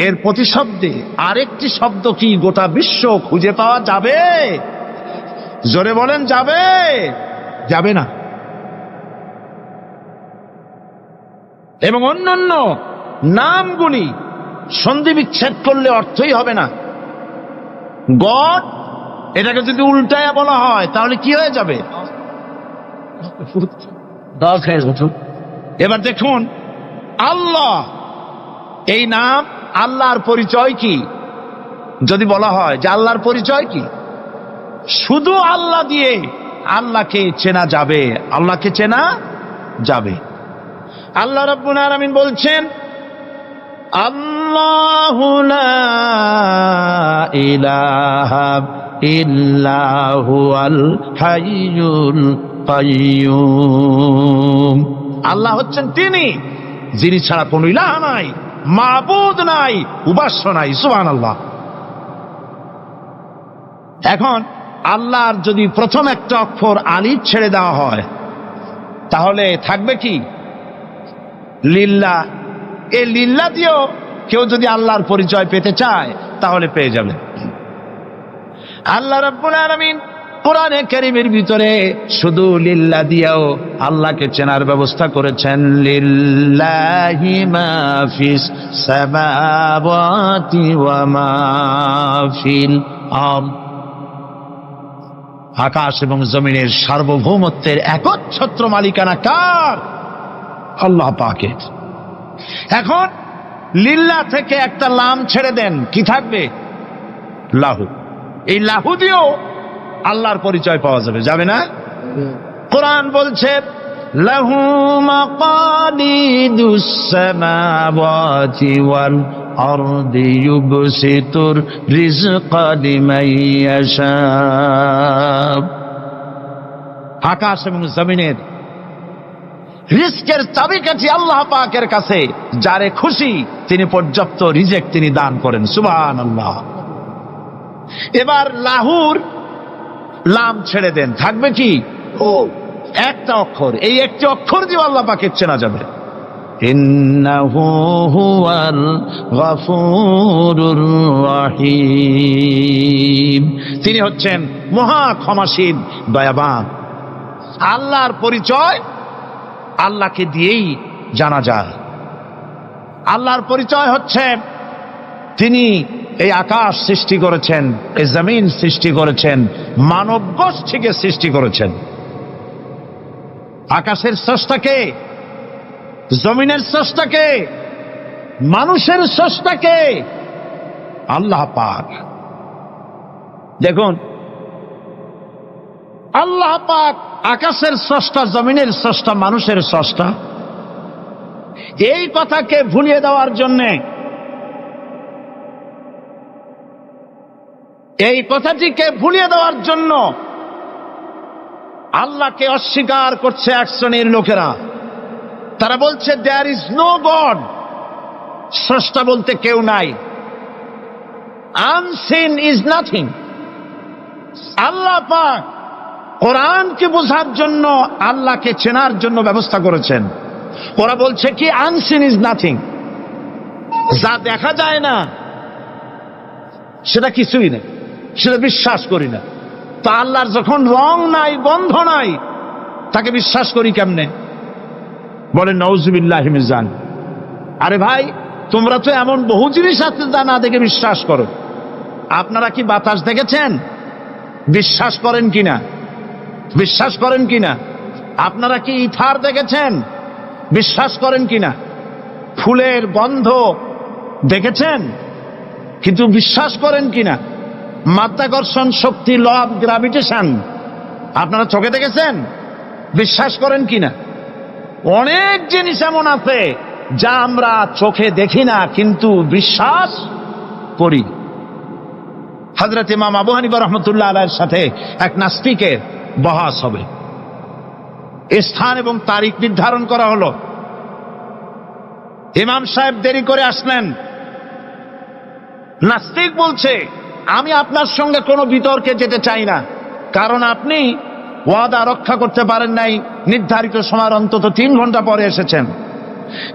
এর প্রতিশব্দে আরেকটি শব্দ কি গোটা বিশ্ব খুঁজে পাওয়া যাবে? জোরে বলেন, যাবে? যাবে না। এবং অন্যান্য নামগুলি সন্ধি বিচ্ছেদ করলে অর্থই হবে না। গড, এটাকে যদি উল্টায়া বলা হয় তাহলে কি হয়ে যাবে? এবার দেখুন, আল্লাহ এই নাম, আল্লাহর পরিচয় কি? যদি বলা হয় যে আল্লাহর পরিচয় কি, শুধু আল্লাহ দিয়ে আল্লাহকে চেনা যাবে, আল্লাহকে চেনা যাবে। আল্লাহ রাব্বুল আলামিন বলছেন, আল্লাহু লা ইলাহা ইল্লা হুয়াল হাইয়ুল কাইয়্যুম। আল্লাহ হচ্ছেন তিনি যিনি ছাড়া কোনো ইলাহ নাই, মাবুদ নাই, উপাস্য নাই। সুবহানাল্লাহ। এখন আল্লাহর যদি প্রথম একটা অক্ষর আলিফ ছেড়ে দেওয়া হয় তাহলে থাকবে কি? লিল্লাহ। এই লিল্লাহ দিয়েও কেউ যদি আল্লাহর পরিচয় পেতে চায় তাহলে পেয়ে যাবে। আল্লাহ রাব্বুল আলামিন কোরআনে কারীমের ভিতরে শুধু লিল্লাহ দিয়েও আল্লাহকে চেনার ব্যবস্থা করেছেন। লিল্লাহি মা ফিস সামাওয়াতি ওয়া মা ফিল আরদ। আকাশ এবং জমিনের সার্বভৌমত্বের একচ্ছত্র মালিকানা কার? আল্লাহ পাকের। এখন লিল্লাহ থেকে একটা লাম ছেড়ে দেন, কি থাকবে? লাহু। এই লাহু দিয়েও আল্লাহর পরিচয় পাওয়া যাবে, যাবে না? কোরআন বলছে, লাহু মাকালিদুস সামাওয়াতি ওয়াল আরদি ইউবসিতুর রিজকা লিমান ইয়াশা। আকাশ এবং জমিনের রিজকের চাবিকাঠি আল্লাহ পাকের কাছে, যারে খুশি তিনি পর্যাপ্ত রিজেক তিনি দান করেন। সুবহানাল্লাহ। এবার লাহুর লাম ছেড়ে দেন, থাকবে কি? ও একটা অক্ষর। এই একটি অক্ষর দিয়ে আল্লাহ পাকে চেনা যাবে। ইন্নাহু হুয়াল গফুরুর রহিম। তিনি হচ্ছেন মহা ক্ষমাশীল, দয়াবান। আল্লাহর পরিচয় আল্লাহকে দিয়েই জানা যায়। আল্লাহর পরিচয় হচ্ছে তিনি এই আকাশ সৃষ্টি করেছেন, এই জমিন সৃষ্টি করেছেন, মানব গোষ্ঠীকে সৃষ্টি করেছেন। আকাশের স্রষ্টাকে, জমিনের স্রষ্টাকে, মানুষের স্রষ্টাকে? আল্লাহ পাক। দেখুন, আল্লাহ পাক আকাশের স্রষ্টা, জমিনের স্রষ্টা, মানুষের স্রষ্টা। এই কথাকে ভুলিয়ে দেওয়ার জন্যে, এই কথাটিকে ভুলিয়ে দেওয়ার জন্য আল্লাহকে অস্বীকার করছে এক শ্রেণীর লোকেরা। তারা বলছে দেয়ার ইজ নো গড, স্রষ্টা বলতে কেউ নাই, আনসিন ইজ নাথিং। আল্লাহ পাক কোরআনকে বোঝার জন্য, আল্লাহকে চেনার জন্য ব্যবস্থা করেছেন। ওরা বলছে কি আনসিন ইজ নাথিং, যা দেখা যায় না সেটা কিছুই নেই, সেটা বিশ্বাস করি না। তা আল্লাহর যখন রং নাই, বন্ধ নাই, তাকে বিশ্বাস করি কেমনে? বলেন নাউজুবিল্লাহি মিন যালিক। আরে ভাই, তোমরা তো এমন বহু জিনিস আছে যা না দেখে বিশ্বাস করো। আপনারা কি বাতাস দেখেছেন? বিশ্বাস করেন কিনা? বিশ্বাস করেন কিনা? আপনারা কি ইথার দেখেছেন? বিশ্বাস করেন কিনা? ফুলের গন্ধ দেখেছেন, কিন্তু বিশ্বাস করেন কিনা? মাধ্যাকর্ষণ শক্তি, ল অফ গ্রাভিটেশন আপনারা চোখে দেখেছেন? বিশ্বাস করেন কিনা? অনেক জিনিস এমন আছে যা আমরা চোখে দেখি না কিন্তু বিশ্বাস করি। হযরত ইমাম আবু হানিফা রাহমাতুল্লাহ আলাইহির সাথে এক নাস্তিকের বহাস হবে। স্থান এবং তারিখ নির্ধারণ করা হলো। ইমাম সাহেব দেরি করে আসলেন। নাস্তিক বলছে, আমি আপনার সঙ্গে কোনো বিতর্কে যেতে চাই না, কারণ আপনি ওয়াদা রক্ষা করতে পারেন নাই, নির্ধারিত সময়ের অন্তত 3 ঘন্টা পরে এসেছেন।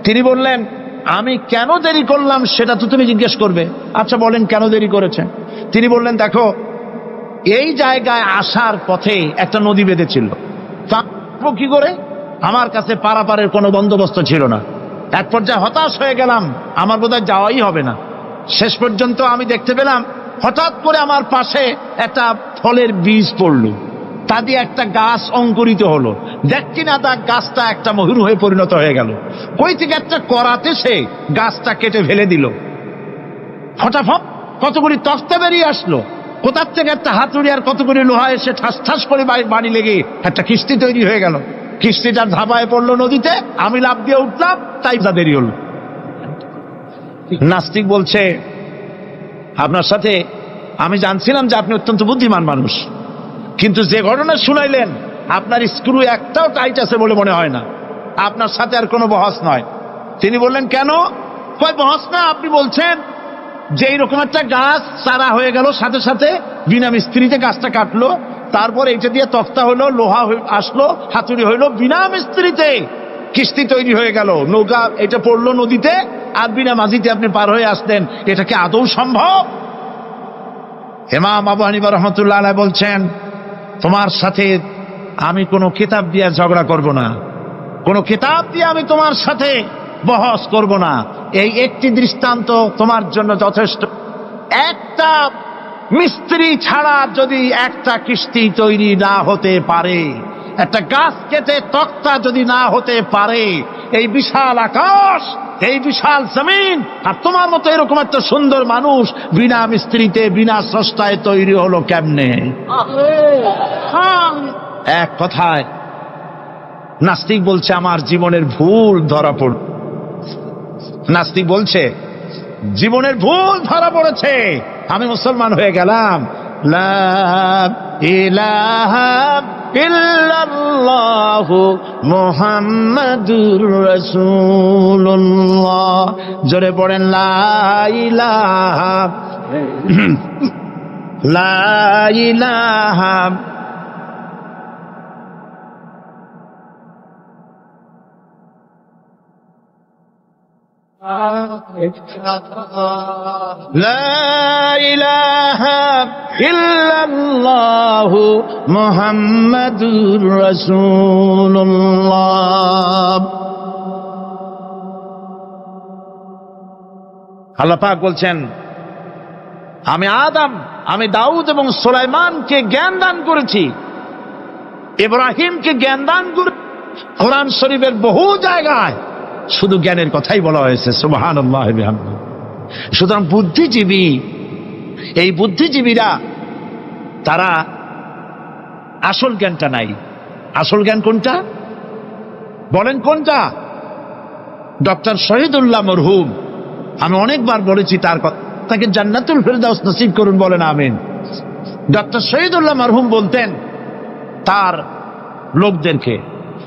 তিনি বললেন, আমি কেন দেরি করলাম সেটা তো তুমি জিজ্ঞেস করবে। আচ্ছা বলেন কেন দেরি করেছেন? তিনি বললেন, দেখো এই জায়গায় আসার পথে একটা নদী বেঁধেছিল, তা কি করে? আমার কাছে পারাপারের কোনো বন্দোবস্ত ছিল না। এক পর্যায়ে হতাশ হয়ে গেলাম, আমার বোধহয় যাওয়াই হবে না। শেষ পর্যন্ত আমি দেখতে পেলাম হঠাৎ করে আমার পাশে একটা ফলের বীজ পড়ল, তা দিয়ে একটা গাছ অঙ্কুরিত হলো। দেখছি না তা গাছটা একটা ময়ূর হয়ে পরিণত হয়ে গেল। কই থেকে একটা করাতে সে গাছটা কেটে ফেলে দিল। ফটাফট কতগুলি তক্তা বেরিয়ে আসলো, কোথার থেকে একটা হাতুড়ি আর কতগুলি লোহা এসে ঠাস ঠাস করে বাড়ি লেগে একটা কিস্তি তৈরি হয়ে গেল। কিস্তিটার ধাবায় পড়লো নদীতে, আমি লাফ দিয়ে উঠলাম, তাই দেরি হলো। নাস্তিক বলছে, আপনার সাথে আমি জানছিলাম যে আপনি অত্যন্ত বুদ্ধিমান মানুষ, কিন্তু যে ঘটনা শুনাইলেন আপনার স্ক্রু একটাও টাইট আছে বলে মনে হয় না, আপনার সাথে আর কোনো বহস নয়। তিনি বললেন, কেন? কয় বহস না, আপনি বলছেন যে এইরকম একটা গাছ চারা হয়ে গেল, সাথে সাথে বিনা মিস্ত্রিতে গাছটা কাটলো, তারপর এটা দিয়ে তক্তা হইলো, লোহা আসলো, হাতুড়ি হইলো, বিনা মিস্ত্রিতে কিস্তি তৈরি হয়ে গেল, নৌকা এটা পড়লো নদীতে, আর বিনা মাঝিতে আপনি পার হয়ে আসলেন। এটা কি আদৌ সম্ভব? ইমাম আবু হানিফা রাহমাতুল্লাহ আলাইহি বলছেন, তোমার সাথে আমি কোনো কিতাব দিয়ে ঝগড়া করব না, কোনো কিতাব দিয়ে আমি তোমার সাথে বহস করব না। এই একটি দৃষ্টান্ত তোমার জন্য যথেষ্ট। একটা মিস্ত্রি ছাড়া যদি একটা কিস্তি তৈরি না হতে পারে, একটা গাছ কেটে তক্তা যদি না হতে পারে, এই বিশাল আকাশ, এই বিশাল জমিন, আর তোমার মতো এরকম একটা সুন্দর মানুষ বিনা মিস্ত্রিতে বিনা স্রষ্টায় তৈরি হলো কেমনে? এক কথায় নাস্তিক বলছে আমার জীবনের ভুল ধরা পড়ল। নাস্তিক বলছে জীবনের ভুল ধরা পড়েছে, আমি মুসলমান হয়ে গেলাম। লা ইলাহা ইল্লাল্লাহু মুহাম্মাদুর রাসূলুল্লাহ। জোরে পড়েন, লা ইলাহা লা ইলাহা লা ইলাহা ইল্লাল্লাহু মুহাম্মাদুর রাসূলুল্লাহ। আল্লাহ পাক বলছেন, আমি আদম, আমি দাউদ এবং সুলাইমানকে জ্ঞান দান করেছি, ইব্রাহিমকে জ্ঞান দান করে। কোরআন শরীফের বহু জায়গায় শুধু জ্ঞানের কথাই বলা হয়েছে, সুবহানাল্লাহ বিহামদিহি। সুতরাং বুদ্ধিজীবী, এই বুদ্ধিজীবীরা তারা আসল জ্ঞানটা নাই। আসল জ্ঞান কোনটা বলেন? কোনটা? ডক্টর শহীদুল্লাহ মরহুম, আমি অনেকবার বলেছি তার কথা, তাকে জান্নাতুল ফেরদাউস নসিব করুন, বলেন আমিন। ডক্টর শহীদুল্লাহ মরহুম বলতেন তার লোকদেরকে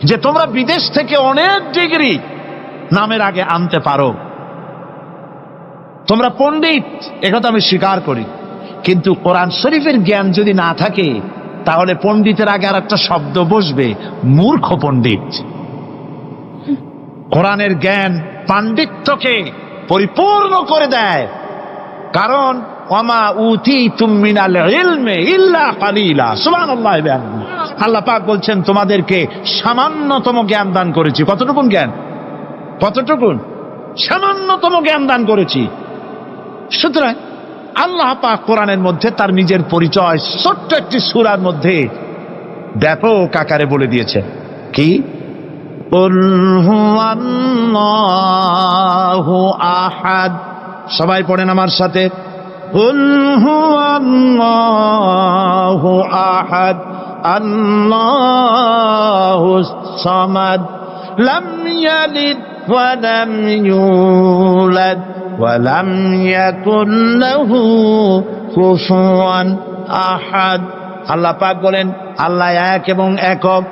যে তোমরা বিদেশ থেকে অনেক ডিগ্রি নামের আগে আনতে পারো, তোমরা পণ্ডিত, একথা আমি স্বীকার করি, কিন্তু কোরআন শরীফের জ্ঞান যদি না থাকে তাহলে পণ্ডিতের আগে আর একটা শব্দ বসবে, মূর্খ পণ্ডিত। কোরআনের জ্ঞান পাণ্ডিত্যকে পরিপূর্ণ করে দেয়, কারণ ওয়ামা উতীতুম মিনাল ইলমি ইল্লা কালিলা। সুবহানাল্লাহ। আল্লাহ পাক বলছেন তোমাদেরকে সামান্যতম জ্ঞান দান করেছি। কতটুকুন জ্ঞান? কতটুকুন? সামান্যতম জ্ঞান দান করেছি। সুতরাং আল্লাহ পাক কোরআনের মধ্যে তার নিজের পরিচয় ছোট্ট একটি সূরার মধ্যে ব্যাপক আকারে বলে দিয়েছেন। কি? কুল হুয়াল্লাহু আহাদ। সবাই পড়েন আমার সাথে, কুল হুয়াল্লাহু আহাদ আল্লাহুস সামাদ লাম ইয়ালিদ ওয়া লাম ইউলাদ ওয়া লাম ইয়াকুল লাহু কুফুয়ান আহাদ। আল্লাহ পাক বলেন আল্লাহ এক এবং একক,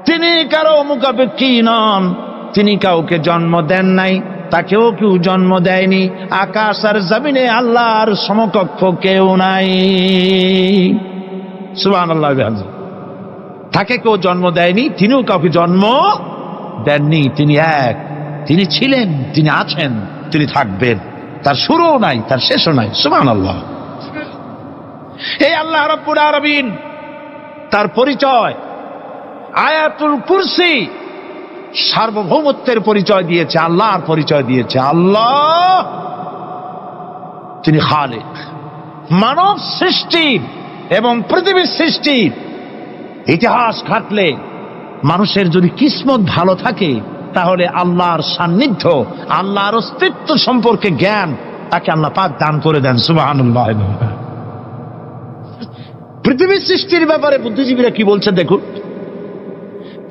তিনি কারো মুখাপেক্ষী নন, তিনি কাউকে জন্ম দেন নাই, তাকেও কেউ জন্ম দেয়নি, আকাশ আর জমিনে আল্লাহর সমকক্ষ কেউ নাই। সুবহানাল্লাহ। তাকে কেউ জন্ম দেয়নি, তিনিও কাউকে জন্ম দেননি। তিনি এক, তিনি ছিলেন, তিনি আছেন, তিনি থাকবেন। তার শুরুও নাই, তার শেষও নাই। সুবহানাল্লাহ। এই আল্লাহ রাব্বুল আলামিন তার পরিচয় আয়াতুল কুরসি সার্বভৌমত্বের পরিচয় দিয়েছে, আল্লাহর পরিচয় দিয়েছে। আল্লাহ তিনি খালিক। মানব সৃষ্টির এবং পৃথিবীর সৃষ্টির ইতিহাস ঘাটলে মানুষের যদি কিসমত ভালো থাকে, তাহলে আল্লাহর সান্নিধ্য, আল্লাহর অস্তিত্ব সম্পর্কে জ্ঞান তাকে আল্লাহ পাক দান করে দেন। সুবহানাল্লাহ। পৃথিবীর সৃষ্টির ব্যাপারে বুদ্ধিজীবীরা কি বলছে দেখুন।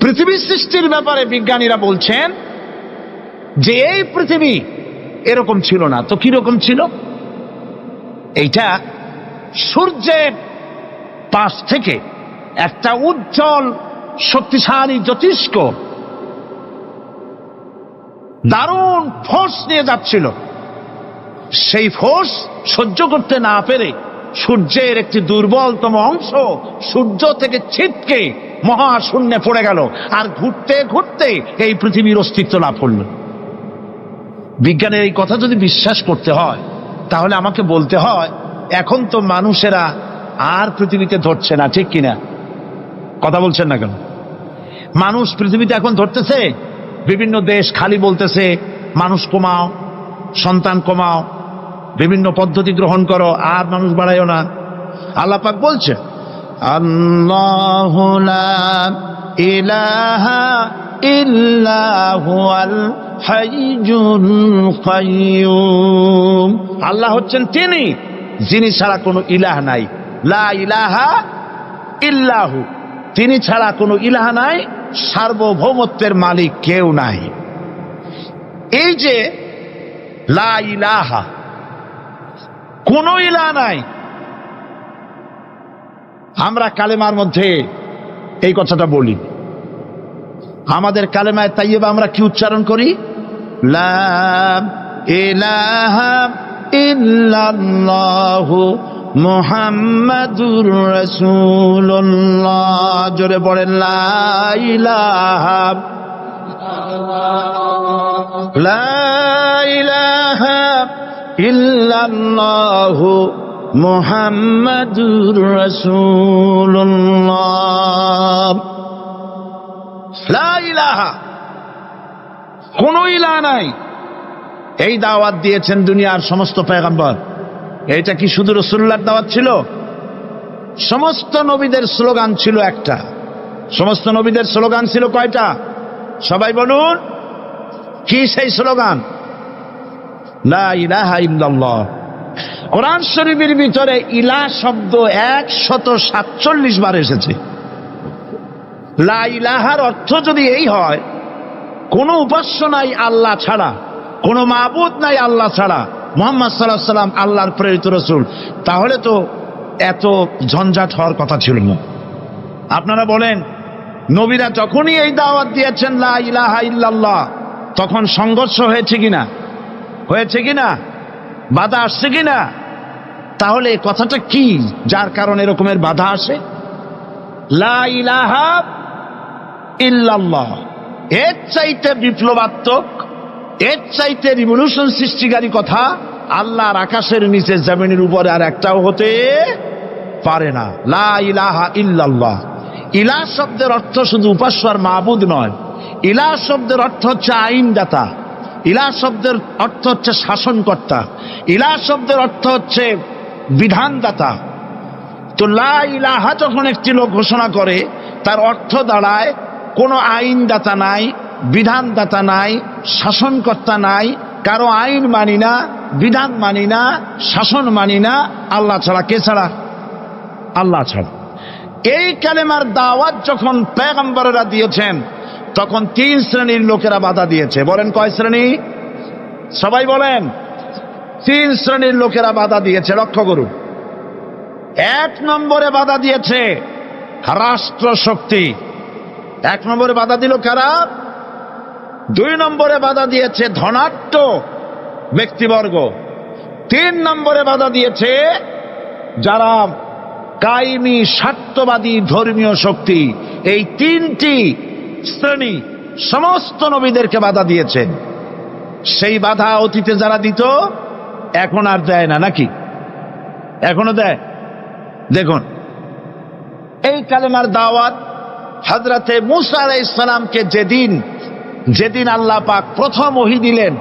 পৃথিবীর সৃষ্টির ব্যাপারে বিজ্ঞানীরা বলছেন যে এই পৃথিবী এরকম ছিল না। তো কিরকম ছিল? এইটা সূর্যের পাশ থেকে একটা উজ্জ্বল শক্তিশালী জ্যোতিষ্ক দারুণ ফোর্স নিয়ে যাচ্ছিল। সেই ফোর্স সহ্য করতে না পেরে সূর্যের একটি দুর্বলতম অংশ সূর্য থেকে ছিটকে মহাশূন্যে পড়ে গেল, আর ঘুরতে ঘুরতে এই পৃথিবীর অস্তিত্ব লাভ করল। বিজ্ঞানের এই কথা যদি বিশ্বাস করতে হয়, তাহলে আমাকে বলতে হয় এখন তো মানুষেরা আর পৃথিবীতে ধরছে না, ঠিক কিনা? কথা বলছেন না কেন? মানুষ পৃথিবীতে এখন ধরতেছে। বিভিন্ন দেশ খালি বলতেছে মানুষ কমাও, সন্তান কমাও, বিভিন্ন পদ্ধতি গ্রহণ করো, আর মানুষ বাড়াইও না। আল্লাহ পাক বলছে আল্লাহু লা ইলাহা ইল্লা হুয়াল হাইয়ুল কাইয়্যুম। আল্লাহ হচ্ছেন তিনি, যিনি ছাড়া কোনো ইলাহ নাই। লা ইলাহা ইল্লাহু, তিনি ছাড়া কোনো ইলাহ নাই, সার্বভৌমত্বের মালিক কেউ নাই। এই যে লা ইলাহা, কোন ইলাহ নাই, আমরা কালেমার মধ্যে এই কথাটা বলি। আমাদের কালেমায় তাইয়্যিবা আমরা কি উচ্চারণ করি? লা ইলাহা ইল্লাল্লাহু মুহাম্মাদুর রাসূলুল্লাহ। জোরে পড়েন লা ইলাহা ইল্লাল্লাহু মুহাম্মাদুর রাসূলুল্লাহ। লা ইলাহা, কোন ইলাহ নাই। এই দাওয়াত দিয়েছেন দুনিয়ার সমস্ত পয়গম্বর। এটা কি শুধু রাসূলুল্লাহর দাওয়াত ছিল? সমস্ত নবীদের স্লোগান ছিল একটা। সমস্ত নবীদের স্লোগান ছিল কয়টা? সবাই বলুন, কি সেই স্লোগান? লা ইলাহা ইল্লাল্লাহ। কোরআন শরীফের ভিতরে ইলাহ শব্দ 147 বার এসেছে। লা ইলাহার অর্থ যদি এই হয়, কোন উপাস্য নাই আল্লাহ ছাড়া, কোন মাবুদ নাই আল্লাহ ছাড়া, মুহাম্মদ সাল্লাল্লাহু আলাইহি ওয়াসাল্লাম আল্লাহর প্রেরিত রাসূল, তাহলে তো এত ঝঞ্ঝাট হওয়ার কথা ছিল না। আপনারা বলেন, নবীরা যখনই এই দাওয়াত দিয়েছেন লা ইলাহা ইল্লাল্লাহ, তখন সংঘর্ষ হয়েছে কিনা? হয়েছে কিনা? বাধা আসছে কিনা? তাহলে কথাটা কি যার কারণে এরকমের বাধা আসে? লা ইলাহা ইল্লাল্লাহ, এর চাইতে বিপ্লবাত্মক, এর চাইতে রিভলিউশন সৃষ্টিকারী কথা আল্লাহর আকাশের নিচে জমিনের উপরে আর একটাও হতে পারে না। লা ইলাহা ইল্লাল্লাহ। ইলাহ শব্দের অর্থ শুধু উপাস্য আর মাবুদ নয়। ইলাহ শব্দের অর্থ হচ্ছে আইনদাতা, ইলাহ শব্দের অর্থ হচ্ছে শাসনকর্তা, ইলাহ শব্দের অর্থ হচ্ছে বিধানদাতা। তো লা ইলাহা যখন একটি লোক ঘোষণা করে, তার অর্থ দাঁড়ায় কোনো আইনদাতা নাই, বিধানদাতা নাই, শাসনকর্তা নাই, কারো আইন মানি না, বিধান মানি না, শাসন মানি না, আল্লাহ ছাড়া। কে ছাড়া? আল্লাহ ছাড়া। এই কালেমার দাওয়াত যখন পয়গম্বরেরা দিয়েছেন, তখন 3 শ্রেণীর লোকেরা বাধা দিয়েছে। বলেন কয় শ্রেণী? সবাই বলেন। 3 শ্রেণীর লোকেরা বাধা দিয়েছে। লক্ষ্য করুন। 1 নম্বরে বাধা দিয়েছে রাষ্ট্র শক্তি। 1 নম্বরে বাধা দিল কারা? 2 নম্বরে বাধা দিয়েছে ধনাঢ্য ব্যক্তিবর্গ। 3 নম্বরে বাধা দিয়েছে যারা কায়েমি, স্বার্থবাদী ধর্মীয় শক্তি, এই তিনটি শ্রেণী সমস্ত নবীদেরকে বাধা দিয়েছেন। সেই বাধা অতীতে যারা দিত এখন আর দেয় না, নাকি এখনো দেয়? দেখুন, এই কালেমার দাওয়াত হযরতে মূসা আলাইহিস সালামকে যেদিন আল্লাহ পাক প্রথম ওহী দিলেন,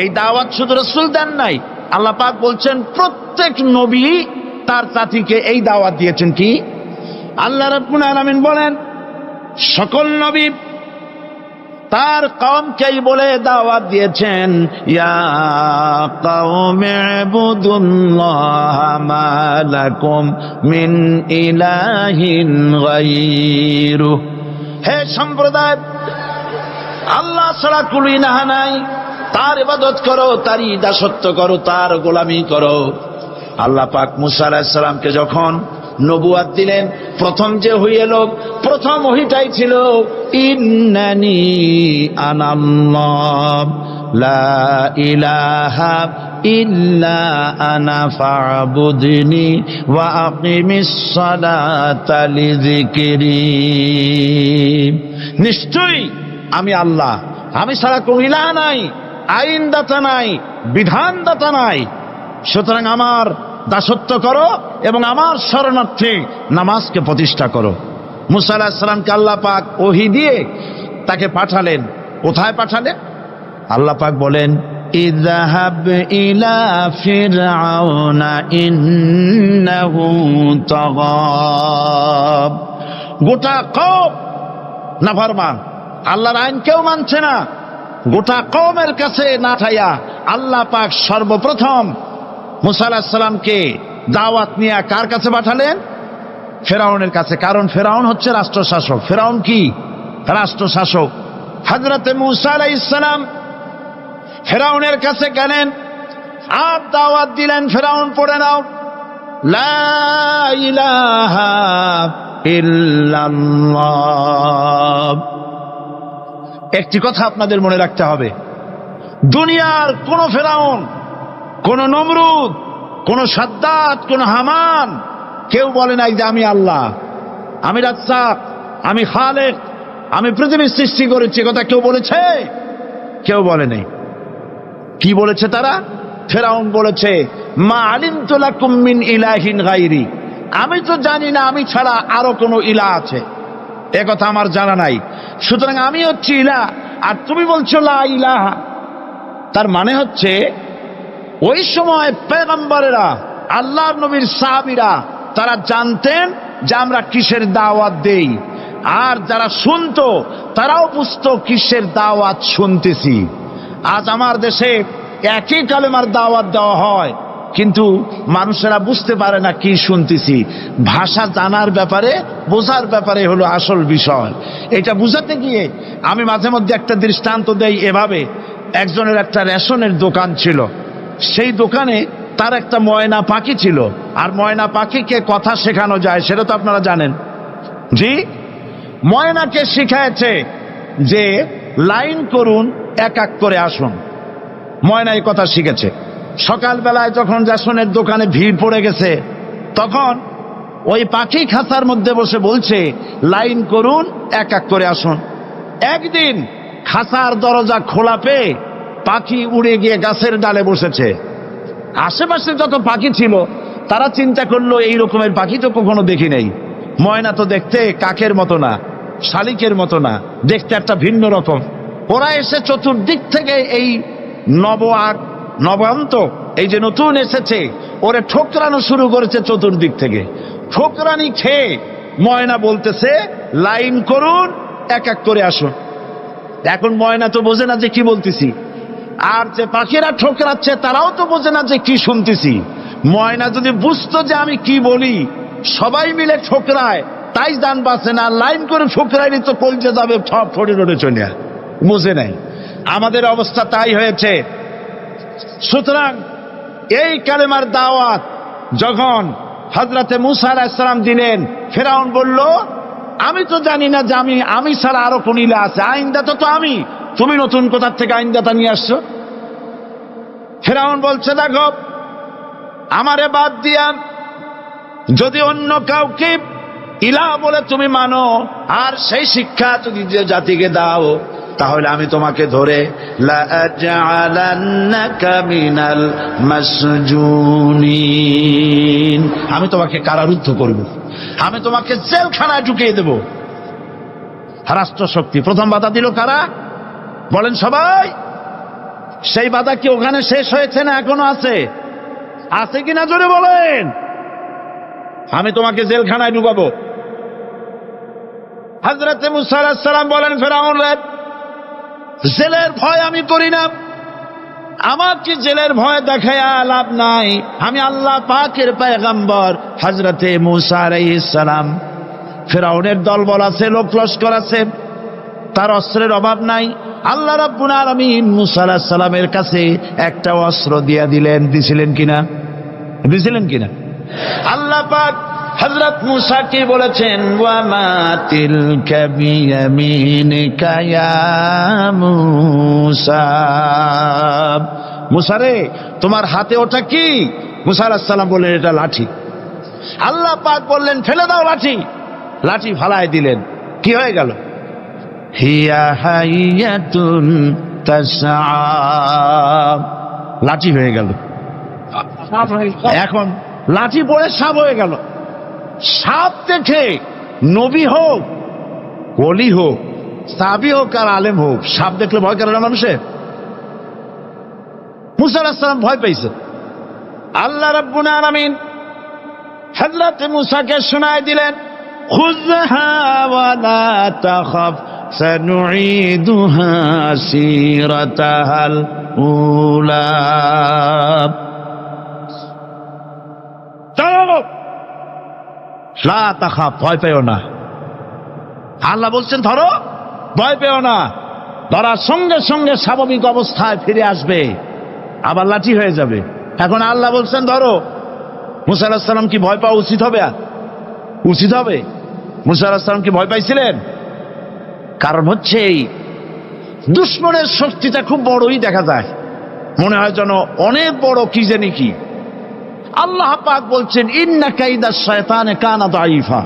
এই দাওয়াত শুধু রাসূল দেন নাই, আল্লাহ পাক বলছেন প্রত্যেক নবী তার জাতিকে এই দাওয়াত দিয়েছেন। কি? আল্লাহ রাব্বুল আলামিন বলেন সকল নবী তার কওমকেই বলে দাওয়াত দিয়েছেন, ইয়া কওমি ইবুদুল্লাহা মা লাকুম মিন ইলাহিন গায়রু। হে সম্প্রদায়, আল্লাহ ছাড়া কোন ইলাহ নাই, তার ইবাদত করো, তারই দাসত্ব করো, তার গোলামি করো। আল্লাহ পাক মূসা আলাইহিস সালামকে যখন নবুয়াত দিলেন, প্রথম যে ওহী এলো, প্রথম ওহীটাই ছিল ইন্নানি আনাল্লাহ লা ইলাহা ইল্লা আনা ফা'বুদনি ওয়া আকিমিস সালাতা লিযিকরি। নিশ্চয়ই আমি আল্লাহ, আমি ছাড়া কোন ইলাহ নাই, আইনদাতা নাই, বিধানদাতা নাই, সুতরাং আমার দাসত্ব করো এবং আমার শরণার্থে নামাজকে প্রতিষ্ঠা করো। মূসা আলাইহিস সালামকে আল্লাহ পাক ওহী দিয়ে তাকে পাঠালেন। কোথায় পাঠালেন? আল্লাহ পাক বলেন, ইযহাব ইলা ফিরআউনা ইন্নাহু তাগা। গোটা কওম নাফরমান, আল্লাহর আইন কেউ মানছে না, গোটা কওমের কাছে না ঠাইয়া আল্লাহ পাক সর্বপ্রথম মূসা আলাইহিস সালামকে দাওয়াত নিয়ে কার কাছে পাঠালেন? ফেরাউনের কাছে। কারণ ফেরাউন হচ্ছে রাষ্ট্রশাসক। ফেরাউন কি? রাষ্ট্রশাসক। হযরতে মূসা আলাইহিস সালাম ফেরাউনের কাছে গেলেন আর দাওয়াত দিলেন, ফেরাউন পড়ে নাও, লা ইলাহা ইল্লাল্লাহ। একটি কথা আপনাদের মনে রাখতে হবে, দুনিয়ার কোন ফেরাউন, কোন নমরুদ, কোন সাদ্দাত, কোন হামান কেউ বলে নাই যে আমি আল্লাহ, আমি রাজ্জাক, আমি খালেক, আমি পৃথিবীর সৃষ্টি করেছি। কথা কেউ বলেছে? কেউ বলে নাই। কি বলেছে তারা? ফেরাউন বলেছে, মা আলিমতু লাকুম মিন ইলাহিন গায়রি, আমি তো জানি না আমি ছাড়া আরো কোনো ইলাহ আছে, এ কথা আমার জানা নাই, সুতরাং আমি হচ্ছি ইলাহ, আর তুমি বলছো লা ইলাহা। তার মানে হচ্ছে ওই সময় পয়গম্বরেরা, আল্লাহর নবীর সাহাবীরা, তারা জানতেন যে আমরা কিসের দাওয়াত দেই, আর যারা শুনতো তারাও বুঝতো কিসের দাওয়াত শুনতেছি। আজ আমার দেশে একই কালেমার দাওয়াত দেওয়া হয়, কিন্তু মানুষেরা বুঝতে পারে না কি শুনতেছি। ভাষা জানার ব্যাপারে, বোঝার ব্যাপারে হলো আসল বিষয়। এটা বুঝাতে গিয়ে আমি মাঝে মধ্যে একটা দৃষ্টান্ত দেই এভাবে। একজনের একটা রেশনের দোকান ছিল, সেই দোকানে তার একটা ময়না পাখি ছিল, আর ময়না পাখিকে কথা শেখানো যায় সেটা তো আপনারা জানেন। জি, ময়নাকে শিখায়েছে যে লাইন করুন, এক এক করে আসুন। ময়না এই কথা শিখেছে। সকালবেলায় যখন রেশনের দোকানে ভিড় পড়ে গেছে, তখন ওই পাখি খাঁচার মধ্যে বসে বলছে লাইন করুন, এক এক করে আসুন। একদিন খাঁচার দরজা খোলা পেয়ে পাখি উড়ে গিয়ে গাছের ডালে বসেছে। আশেপাশে যত পাখি ছিল তারা চিন্তা করলো এই রকমের পাখি তো কখনো দেখি নাই। ময়না তো দেখতে কাকের মতো না, শালিকের মতো না, দেখতে একটা ভিন্ন রকম। ওরা এসে চতুর্দিক থেকে এই নবান্ত, এই যে নতুন এসেছে, ওরে ঠোকরানো শুরু করেছে চতুর্দিক থেকে। ঠোকরানি খেয়ে ময়না বলতেছে লাইন করুন, এক এক করে আসুন। এখন ময়না তো বোঝে না যে কি বলতেছি, আর যে পাখিরা ঠোকরাচ্ছে তারাও তো বোঝে না যে কি শুনতেছি। ময়না যদি বুঝতো যে আমি কি বলি, সবাই মিলে ঠোকরায়, তাই জান বাঁচে না। লাইন করে ঠোকরাইনি তো কলজে যাবে সব ফড়ে রোডে চলে, বুঝে নাই। আমাদের অবস্থা তাই হয়েছে। সুতরাং এই কালেমার দাওয়াত যখন হযরতে মূসা আলাইহিস সালাম দিলেন, ফেরাউন বলল আমি তো জানি না যে আমি ছাড়া আরো কোন ইলাহ আছে, আইনদাতা তো আমি, তুমি নতুন কোথা থেকে আইনদাতা নিয়ে আসছো? ফেরাউন বলছে দেখো, আমারে বাদ দিয়া যদি অন্য কাউকে ইলাহ বলে তুমি মানো আর সেই শিক্ষা যদি যে জাতিকে দাও, তাহলে আমি তোমাকে ধরে লাআজআলান্নাকা মিনাল মাসজুনিন, আমি তোমাকে কারারুদ্ধ করব, আমি তোমাকে জেলখানায় ঢুকিয়ে দেব। রাষ্ট্রশক্তি প্রথম বাধা দিল কারা? বলেন সবাই। সেই বাধা কি ওখানে শেষ হয়েছে না এখনো আছে? আছে কিনা জোরে বলেন। আমি তোমাকে জেলখানায় ঢুকাবো। হযরত মুসা আলাইহিস সালাম বলেন ফেরাউনরে, জেলের ভয় আমি করি না, আমাকে জেলের ভয় দেখায়া লাভ নাই। আমি আল্লাহ পাকের পয়গম্বর হযরত মুসা আলাইহিস সালাম। ফেরাউনের দলবল আছে, লোক লস্কর আছে, তার অস্ত্রের অভাব নাই। আল্লাহ রাব্বুল আলামিন মুসা আলাইহিস সালামের কাছে একটা অস্ত্র দিয়া দিলেন। দিছিলেন কিনা? আল্লাহ পাক হযরত মুসাকে বলেছেন, ওয়া মা তিলকা বিয়ামিনিকা ইয়া মুসা, মুসা রে তোমার হাতে ওটা কি? মুসা আলাইহিস সালাম বললেন এটা লাঠি। আল্লাহ পাক বললেন ফেলে দাও লাঠি। লাঠি ফালায় দিলেন। কি হয়ে গেল? হিয়া হাইয়াতুন তাসআ, লাঠি হয়ে গেল। এখন লাঠি পড়ে সাপ হয়ে গেল। সাপ দেখে নবী হোক, ওলি হোক, সাহাবী হোক আর আলেম হোক, সাপ দেখলে ভয় করে না মানুষের? মুসা আলাইহিস সালাম ভয় পেয়েছে। আল্লাহ রাব্বুল আলামিন হযরত মুসাকে শোনায় দিলেন, খুযহা ওয়া লা তাখাফ সানুঈদুহা সিরাতাহাল উলা, লা তাখাফ, ভয় পেও না। আল্লাহ বলছেন ধরো, ভয় পেও না। ধরার সঙ্গে সঙ্গে স্বাভাবিক অবস্থায় ফিরে আসবে, আবার লাঠি হয়ে যাবে। এখন আল্লাহ বলছেন ধরো। মুসা আলাইহিস সালাম কি ভয় পাওয়া উচিত হবে? উচিত হবে? মুসা আলাইহিস সালাম কি ভয় পাইছিলেন? কারণ হচ্ছে এই দুশমনের শক্তিটা খুব বড়ই দেখা যায়, মনে হয় যেন অনেক বড়, কি জানি কি। আল্লাহ পাক বলছেন ইন্না কাইদা শায়তানে কানা দাঈফা,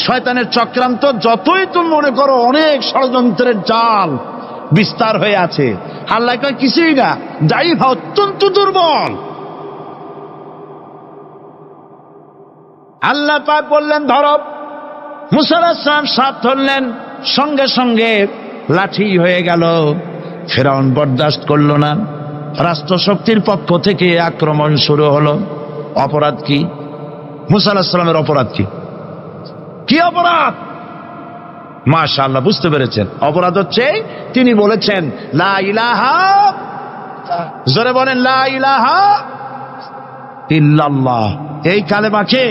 শয়তানের চক্রান্ত যতই তুমি মনে করো অনেক ষড়যন্ত্রের জাল বিস্তার হয়ে আছে, আল্লাহ কয় কিছুই না, দাঈফা, অত্যন্ত দুর্বল। আল্লাহ পাক বললেন ধরো। মুসা আলাইহিস সালাম সাপ ধরলেন, সঙ্গে সঙ্গে লাঠি হয়ে গেল। ফেরাউন বরদাস্ত করল না। রাষ্ট্রশক্তির পক্ষ থেকে আক্রমণ শুরু হলো। অপরাধ কি? মুসা আলাইহিস সালামের অপরাধ কি? কি অপরাধ? মাশাআল্লাহ, বুঝতে পেরেছেন। অপরাধ হচ্ছে তিনি বলেছেন লা ইলাহা, জোরে বলেন লা ইলাহা ইল্লাল্লাহ। এই কালেমাকে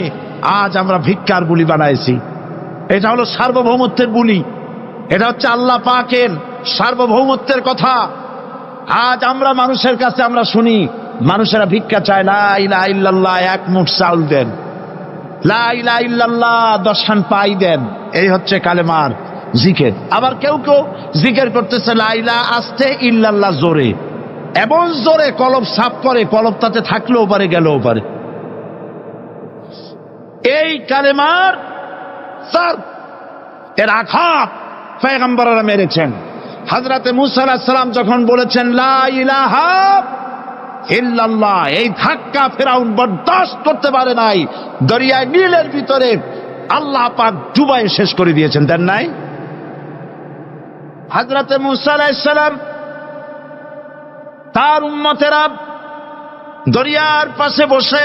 আজ আমরা ভিক্ষার বুলি বানাইছি। এটা হলো সার্বভৌমত্বের বুলি, এটা হচ্ছে আল্লাহ পাকের সার্বভৌমত্বের কথা। আজ আমরা মানুষের কাছে আমরা শুনি, মানুষেরা ভিক্ষা চায়, লা ইলাহা ইল্লাল্লাহ, এক মুঠ চাউল দেন, লা ইলাহা ইল্লাল্লাহ 10 খান পাই দেন। এই হচ্ছে কালেমার জিকির। আবার কেউ কেউ জিকির করতেছে লা ইলাহা আস্তে, ইল্লাল্লাহ জোরে, এমন জোরে কলব সাফ করে, কলব তাতে থাকলেও পারে গেলেও পারে। এই কালেমার এর আঘাত পয়গম্বররা মেরেছেন। হযরত মুসা আলাইহিস সালাম যখন বলেছেন লা ইলাহা ইল্লাল্লাহ, এই ধাক্কা ফেরাউন বরদাস্ত করতে পারে নাই। দরিয়ায় নীলের ভিতরে আল্লাহ পাক ডুবাই শেষ করে দিয়েছেন, দেন নাই? হযরত মুসা আলাইহিস সালাম তার উম্মতেরা দরিয়ার পাশে বসে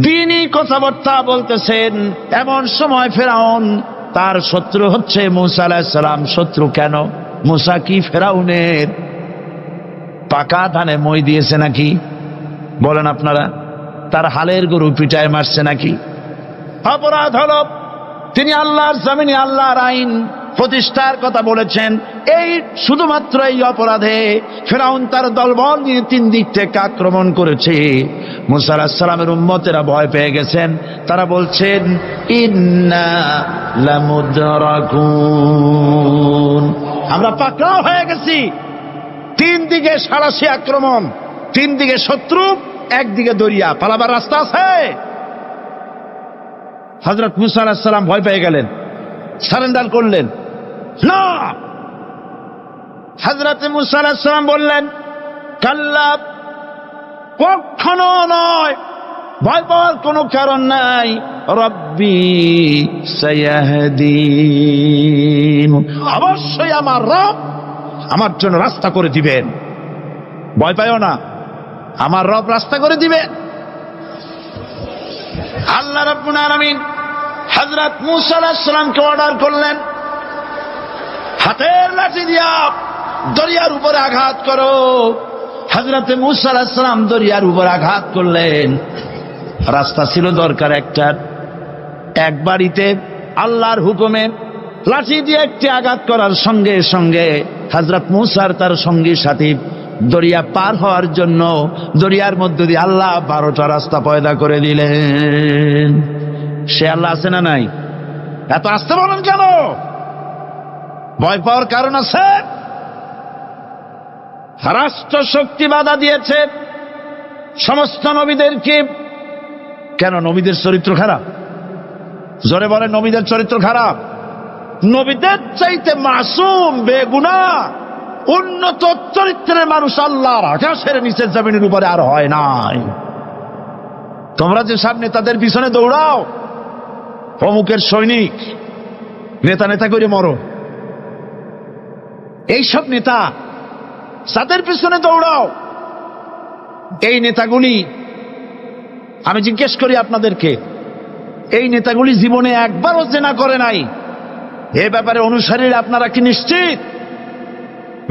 দ্বীনি কথাবার্তা বলতেছেন। এমন সময় ফেরাউন, তার শত্রু হচ্ছে মুসা আলাইহিস সালাম। শত্রু কেন? মুসা কি ফেরাউনের পাকা ধানে মই দিয়েছে নাকি? বলেন আপনারা। তার হালের গরু পিটায় মারছে নাকি? অপরাধ হলো তিনি আল্লাহর জমিনে আল্লাহর আইন প্রতিষ্ঠার কথা বলেছেন। এই শুধুমাত্র এই অপরাধে ফেরাউন তার দলবল নিয়ে 3 দিক থেকে আক্রমণ করেছে। মুসা আলাইহিস সালামের উম্মতেরা ভয় পেয়ে গেছেন। তারা বলছেন ইন্না লামুদরাকুন, আমরা পাকড়াও হয়ে গেছি। 3 দিকে সাড়াশি আক্রমণ, 3 দিকে শত্রু, একদিকে দরিয়া, পালাবার রাস্তা আছে? হযরত মুসা আলাইহিস সালাম ভয় পেয়ে গেলেন, সারেন্ডার করলেন না। হযরত মুসা আলাইহিস সালাম বললেন, কাল্লা, কখনো নয়, ভয় পাওয়ার কোনো কারণ নাই। রব্বি সায়াহদিন, অবশ্যই আমার রব আমার জন্য রাস্তা করে দিবেন। ভয় পাইও না, আমার রব রাস্তা করে দিবেন। আল্লাহ রাব্বুল আলামিন হযরত মুসা আলাইহিস সালামকে অর্ডার করলেন, হাতের লাঠি দিয়া দরিয়ার উপরে আঘাত করো। হযরত মুসা আলাইহিস সালাম দরিয়ার উপর আঘাত করলেন। রাস্তা ছিল দরকার একটা, এক বাড়িতে আল্লাহর হুকুমে লাঠি দিয়ে একটি আঘাত করার সঙ্গে সঙ্গে হযরত মুসার তার সঙ্গী সাথী দরিয়া পার হওয়ার জন্য দরিয়ার মধ্য দিয়ে আল্লাহ 12টা রাস্তা পয়দা করে দিলেন। সে আল্লাহ আছে না নাই? এত আসতে বলেন কেন? ভয় পাওয়ার কারণ আছে। রাষ্ট্র শক্তি বাধা দিয়েছে সমস্ত নবীদেরকে। কেন? নবীদের চরিত্র খারাপ? জোরে বলেন, নবীদের চরিত্র খারাপ? নবীদের চাইতে মাসুম, বেগুনাহ, উন্নত চরিত্রের মানুষ আল্লাহর আকাশের নিচের জমিনের উপরে আর হয় নাই। তোমরা যে সব নেতাদের পিছনে দৌড়াও, অমুকের সৈনিক, নেতা নেতা করে মরো, এইসব নেতা যাদের পিছনে দৌড়াও, এই নেতাগুলি, আমি জিজ্ঞেস করি আপনাদেরকে, এই নেতাগুলি জীবনে একবারও জেনা করে নাই? এ ব্যাপারে অনুসারীরা আপনারা কি নিশ্চিত?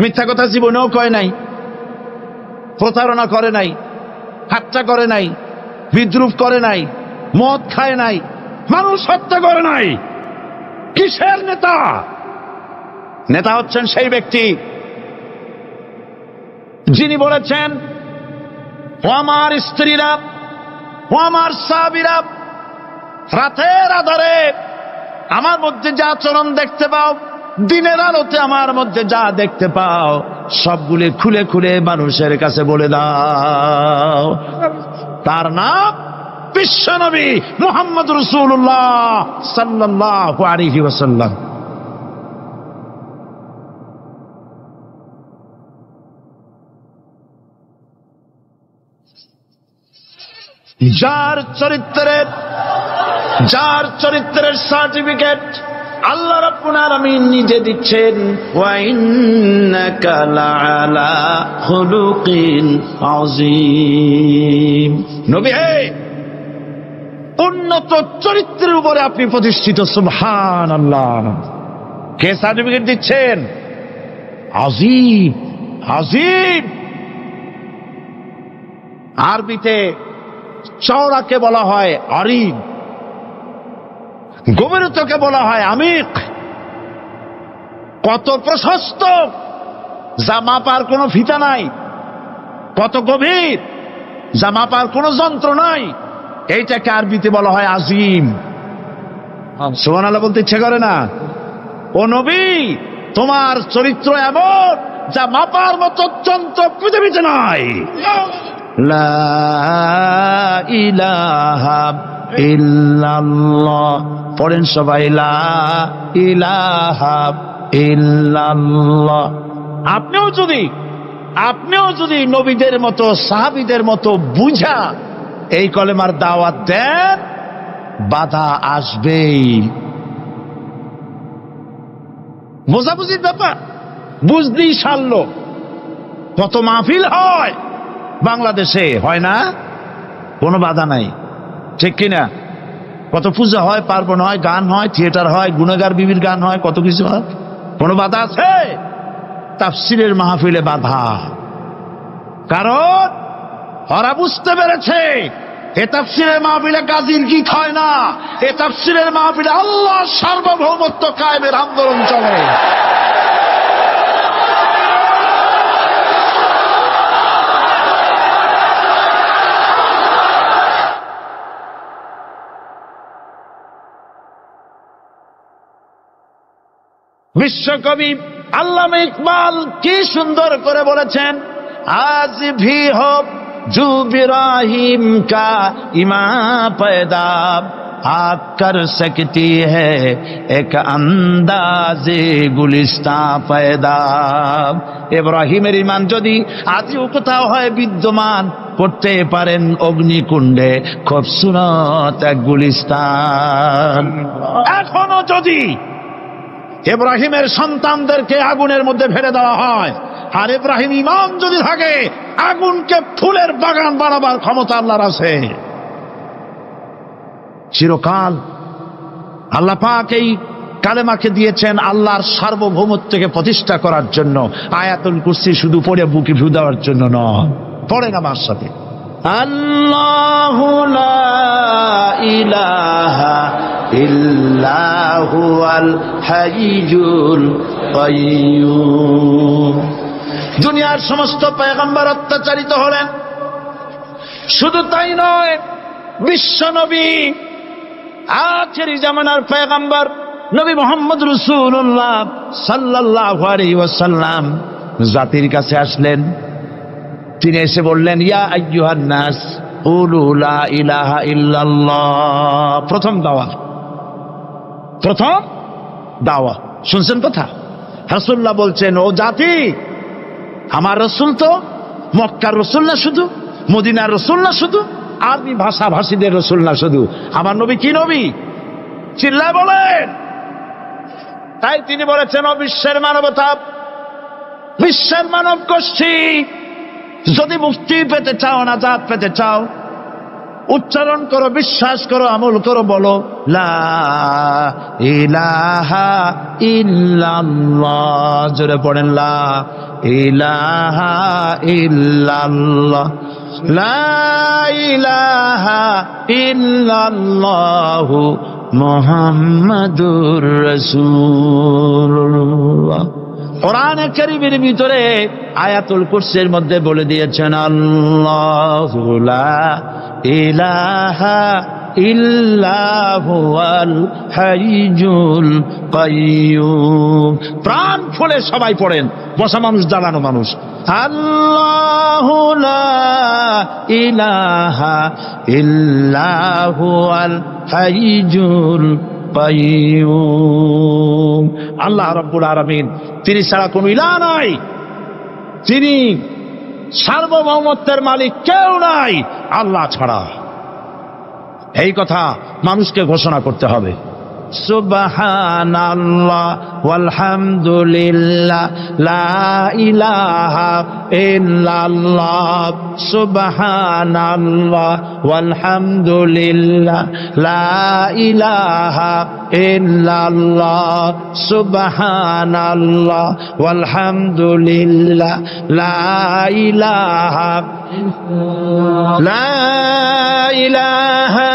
মিথ্যা কথা জীবনেও কয় নাই, প্রতারণা করে নাই, ঠাট্টা করে নাই, বিদ্রুপ করে নাই, মদ খায় নাই, মানুষ হত্যা করে নাই। কিসের নেতা? নেতা হচ্ছেন সেই ব্যক্তি যিনি বলেছেন, ও আমার স্ত্রীরা, ও আমার সাহাবীরা, রাতের আধারে আমার মধ্যে যা আচরণ দেখতে পাও, দিনের আলোতে আমার মধ্যে যা দেখতে পাও, সবগুলি খুলে খুলে মানুষের কাছে বলে দাও। তার নাম বিশ্বনবী মুহাম্মদ রাসূলুল্লাহ সাল্লাল্লাহু আলাইহি ওয়াসাল্লাম। যার চরিত্রের সার্টিফিকেট আল্লাহ রাব্বুল আলামিন নিজে দিচ্ছেন, ওয়া ইন্নাকা লাআলা খুলুকিন আযীম। নবী হে, উন্নত চরিত্রের উপরে আপনি প্রতিষ্ঠিত। সুবহানাল্লাহ। কে সার্টিফিকেট দিচ্ছেন? আযীম, আযীম। আরবিতে চওড়াকে বলা হয় আরিদ, গভীরতাকে বলা হয় আমিক। কত প্রশস্ত, যা মাপার কোনো ফিতা নাই, কত গভীর, যা মাপার কোনো যন্ত্র নাই, এইটাকে আরবিতে বলা হয় আজিম। সুবহানাল্লাহ বলতে ইচ্ছে করে না? ও নবী, তোমার চরিত্র এমন যা মাপার মতো যন্ত্র পৃথিবীতে নাই। লা ইলাহা ইল্লাল্লাহ। পড়েন সবাই, লা ইলাহা ইল্লাল্লাহ। আপনিও যদি নবীদের মতো, সাহাবীদের মতো বুঝা এই কলেমার দাওয়াত দেন, বাধা আসবেই। বোঝাবুঝির ব্যাপার, বুঝতেই সারল। কত মাহফিল হয় বাংলাদেশে, হয় না? কোনো বাধা নাই, ঠিক কিনা? কত পূজা হয়, পার্বণ হয়, গান হয়, থিয়েটার হয়, গুণগার বিবির গান হয়, কত কিছু হয়। কোনো বাধা আছে? তাফসীরের মাহফিলে বাধা। কারণ ওরা বুঝতে পেরেছে এ তাফসীরের মাহফিলে গাজীর গীত হয় না, এ তাফসীরের মাহফিলে আল্লাহর সার্বভৌমত্ব কায়েমের আন্দোলন চলে। বিশ্বকবি আল্লামা ইকবাল কি সুন্দর করে বলেছেন, আজ ভি হো जो इब्राहिम का ईमान पैदा आप कर सकती है एक अंदाजे गुलिस्तां पैदा। ইব্রাহিমের ঈমান যদি আজও কোথাও হয় বিদ্যমান, করতে পারেন অগ্নিকুণ্ডে খুবসুরত এক গুলিস্তান। এখনো যদি ইব্রাহিমের সন্তানদেরকে আগুনের মধ্যে ফেলে দেওয়া হয়, আর ইব্রাহিম ঈমান যদি থাকে, আগুনকে ফুলের বাগান বানাবার ক্ষমতা আল্লাহর আছে। চিরকাল আল্লাহ পাক এই কালেমাকে দিয়েছেন আল্লাহর সার্বভৌমত্বকে প্রতিষ্ঠা করার জন্য। আয়াতুল কুরসি শুধু পড়ে বুকে ফু দেওয়ার জন্য নয়। পড়েন আমার সাথে, আল্লাহু লা ইলাহা ইল্লা হুয়াল হাইয়ুল কাইয়্যুম। দুনিয়ার সমস্ত পয়গম্বর অত্যাচারিত হলেন, শুধু তাই নয়, বিশ্ব নবী আখেরি জামানার পয়গম্বর নবী মুহাম্মদ রাসূলুল্লাহ সাল্লাল্লাহু আলাইহি ওয়াসাল্লাম জাতির কাছে আসলেন। তিনি এসে বললেন, ইয়া আইয়ুহান নাস কুলু লা ইলাহা ইল্লাল্লাহ। প্রথম দাওয়া শুনছেন কথা? রাসূলুল্লাহ বলছেন, ও জাতি, আমার রাসূল তো মক্কার রাসূল না শুধু, মদিনার রাসূল না শুধু, আরবি ভাষাভাষীদের রাসূল না শুধু, আমার নবী কি নবী? চিল্লায় বলেন। তাই তিনি বলেছেন, ও বিশ্বের মানবতা, বিশ্বের মানব গোষ্ঠী, যদি মুক্তি পেতে চাও, নাজাত পেতে চাও, উচ্চারণ করো, বিশ্বাস করো, আমল করো, বলো লা ইলাহা ইল্লাল্লাহ। জোরে পড়েন, লা ইলাহা ইল্লাল্লাহ, লা ইলাহা ইল্লাল্লাহু মুহাম্মাদুর রাসূলুল্লাহ। কোরআনে কারীমের ভিতরে আয়াতুল কুরসির মধ্যে বলে দিয়েছেন, আল্লাহু লা ইলাহা ইল্লা হুয়াল হাইয়ুল কাইয়্যুম। প্রাণ খুলে সবাই পড়েন, বসা মানুষ, দাঁড়ানো মানুষ, আল্লাহু লা ইলাহা ইল্লা হুয়াল হাইয়ুল কাইয়্যুম। আল্লাহ রাব্বুল আলামিন, তিনি ছাড়া কোনো ইলাহ নাই, তিনি সার্বভৌমত্বের মালিক, কেউ নাই আল্লাহ ছাড়া। এই কথা মানুষকে ঘোষণা করতে হবে। সুবহানাল্লাহ ওয়ালহামদুলিল্লাহ লা ইলাহা ইল্লাল্লাহ, সুবহানাল্লাহ ওয়ালহামদুলিল্লাহ লা ইলাহা ইল্লাল্লাহ, সুবহানাল্লাহ ওয়ালহামদুলিল্লাহ লা ইলাহা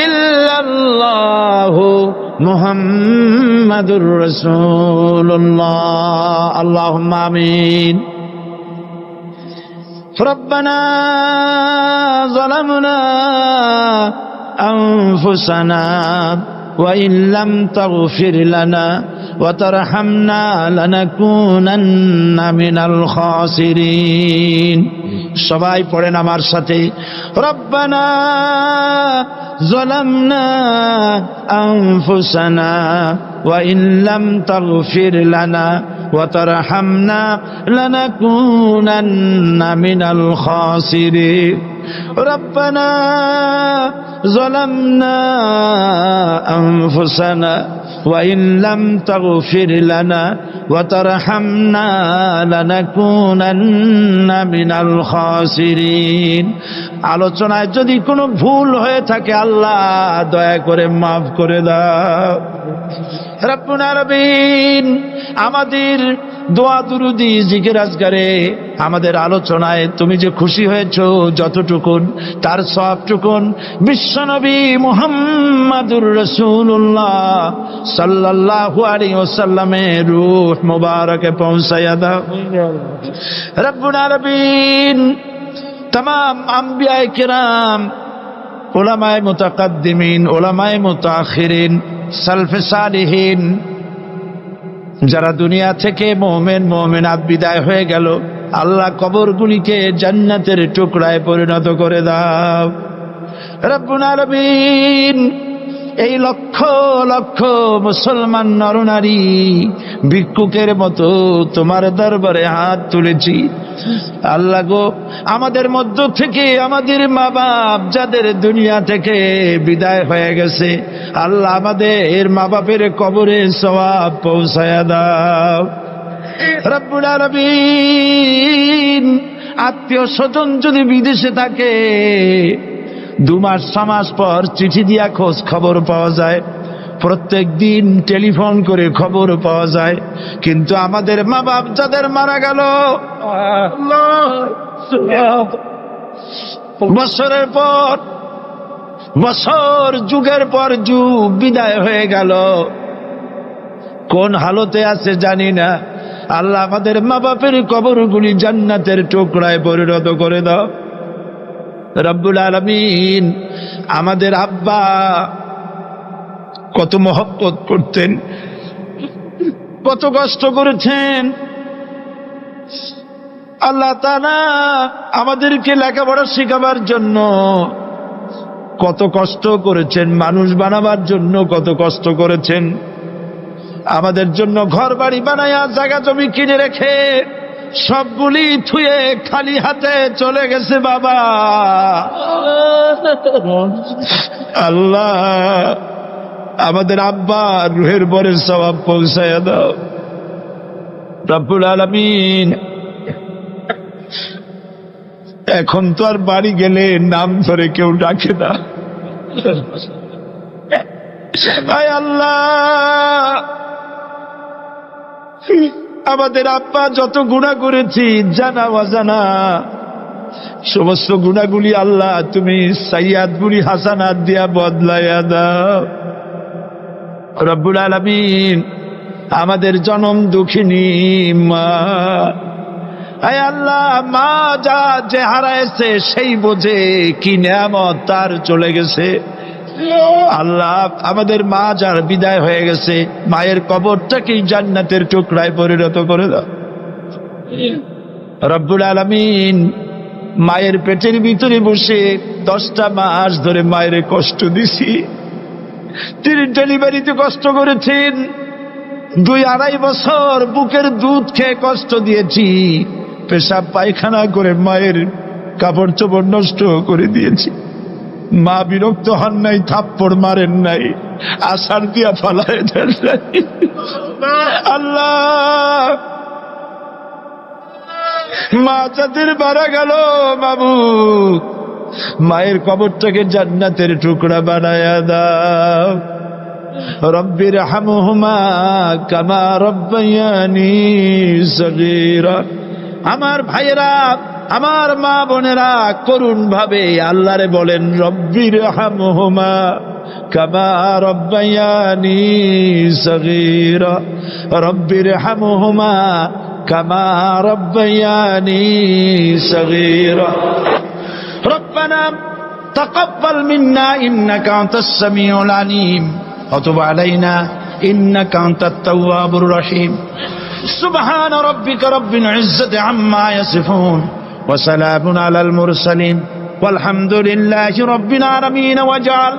ইল্লাল্লাহু মুহাম্মাদুর রাসূলুল্লাহ। আল্লাহুম্মা আমিন। রব্বানা যালামনা আনফুসানা ওয়া ইল্লাম তাগফির লানা ওয়া তারহামনা লানাকুনান্না মিনাল খাসিরিন। সবাই পড়েন আমার সাথে, রব্বানা যালামনা আনফুসানা ওয়া ইল্লাম তাগফির লানা ওয়া তারহামনা লানাকুনান্না মিনাল খাসিরিন। রব্বানা যালামনা আনফুসানা ওয়া ইল্লাম তাগফির লানা ওয়া তারহামনা লানাকুনান্না মিনাল খাসিরিন। আলোচনায় যদি কোনো ভুল হয়ে থাকে, আল্লাহ দয়া করে মাফ করে দাও। রব্বুল আলামিন, আমাদের দোয়া দুরুদি জিকির আজকারে, আমাদের আলোচনায় তুমি যে খুশি হয়েছ যতটুকুন, তার সবটুকুন বিশ্বনবী মুহাম্মাদুর রাসূলুল্লাহ সাল্লাল্লাহু আলাইহি ওয়াসাল্লামের রূহ মুবারকে পৌঁছায়া দাও। রব্বুল আলামিন, तमाम अंबियाए किराम, उलमाए मुतकद्दिमीन, उलमाए मुताखिरीन, सल्फ सालिहीन, যারা দুনিয়া থেকে মুমিন মুমিনাত বিদায় হয়ে গেল, আল্লাহ কবরগুলিকে জান্নাতের টুকরায় পরিণত করে দাও রব্বুল আলামিন। এই লক্ষ লক্ষ মুসলমান নরনারী ভিক্ষুকের মতো তোমার দরবারে হাত তুলেছি। আল্লাহ গো, আমাদের মধ্য থেকে আমাদের মা বাপ যাদের দুনিয়া থেকে বিদায় হয়ে গেছে, আল্লাহ আমাদের মা বাপের কবরে সওয়াব পৌঁছায়া দাও রব্বুল আলামিন। আত্মীয় স্বজন যদি বিদেশে থাকে, 2 মাস 6 মাস পর চিঠি দিয়া খোঁজ খবর পাওয়া যায়, প্রত্যেক দিন টেলিফোন করে খবর পাওয়া যায়, কিন্তু আমাদের মা বাপ যাদের মারা গেল, বছরের পর বছর যুগের পর যুগ বিদায় হয়ে গেল, কোন হালতে আছে জানি না। আল্লাহ আমাদের মা বাপের কবরগুলি জান্নাতের টুকরায় পরিণত করে দাও রব্বুল আলামিন। আমাদের আব্বা কত মহব্বত করতেন, কত কষ্ট করেছেন। আল্লাহ তাআলা আমাদেরকে লেখাপড়া শেখাবার জন্য কত কষ্ট করেছেন, মানুষ বানাবার জন্য কত কষ্ট করেছেন। আমাদের জন্য ঘর বাড়ি বানায়া জায়গা জমি কিনে রেখে সবগুলি থুয়ে খালি হাতে চলে গেছে বাবা। আল্লাহ আমাদের আব্বা রুহের বরের সওয়াব পৌঁছায়া দাও রব্বুল আলামিন। এখন তো আর বাড়ি গেলে নাম ধরে কেউ ডাকে না। আয় আল্লাহ, আমাদের আব্বা যত গুনাহ করেছি জানা অজানা, সমস্ত গুনাহগুলি আল্লাহ তুমি সাইয়াদগুলি হাসানাত দিয়া বদলাইয়া দাও রব্বুল আলামিন। আমাদের জনম দুঃখিনী মা, আয় আল্লাহ, মা যা যে হারাইছে সেই বোঝে কি নিয়ামত তার চলে গেছে। আল্লাহ আমাদের মা যার বিদায় হয়ে গেছে, মায়ের কবরটাকেই জান্নাতের টুকরায় পরিণত করে দাও রব্বুল আলামিন। মায়ের পেটের ভিতরে বসে 10টা মাস ধরে মায়ের কষ্ট দিছি। তিনি ডেলিভারিতে কষ্ট করেছেন, 2-2.5 বছর বুকের দুধ খেয়ে কষ্ট দিয়েছি, পেশাব পায়খানা করে মায়ের কাপড় চোপড় নষ্ট করে দিয়েছি। মা বিরক্ত হন নাই, থাপ্পড় মারেন নাই, আষাঢ় দিয়া ফালায় দেন নাই। আল্লাহ মা যাদের মারা গেল মাবুদ, মায়ের কবরটাকে জান্নাতের টুকরা বানায়া দাও রব্বির হামহুমা কামা রব্বায়ানি সগীরা। আমার ভাইয়েরা, আমার মা বোনেরা করুণ ভাবে আল্লাহরে বলেন রব্বির হামহুমা কামা রব্বায়ানি সগীরা, রব্বির হামহুমা কামা রব্বায়ানি সগীরা। রব্বানা তাকাব্বাল মিন্না ইন্নাকা আনতাস সামিউল আলিম ওয়া তুব আলাইনা ইন্নাকা আনতাত তাওয়াবুর রহিম। سبحان ربك رب العزة عما يصفون وسلام على المرسلين والحمد لله رب العالمين واجعل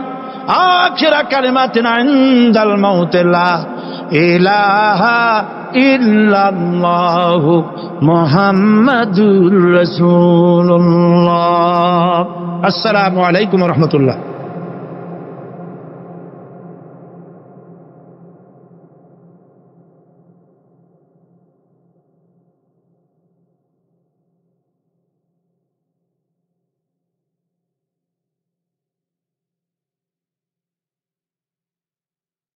آخر كلماتنا عند الموت لا إله إلا الله محمد رسول الله. السلام عليكم ورحمة الله.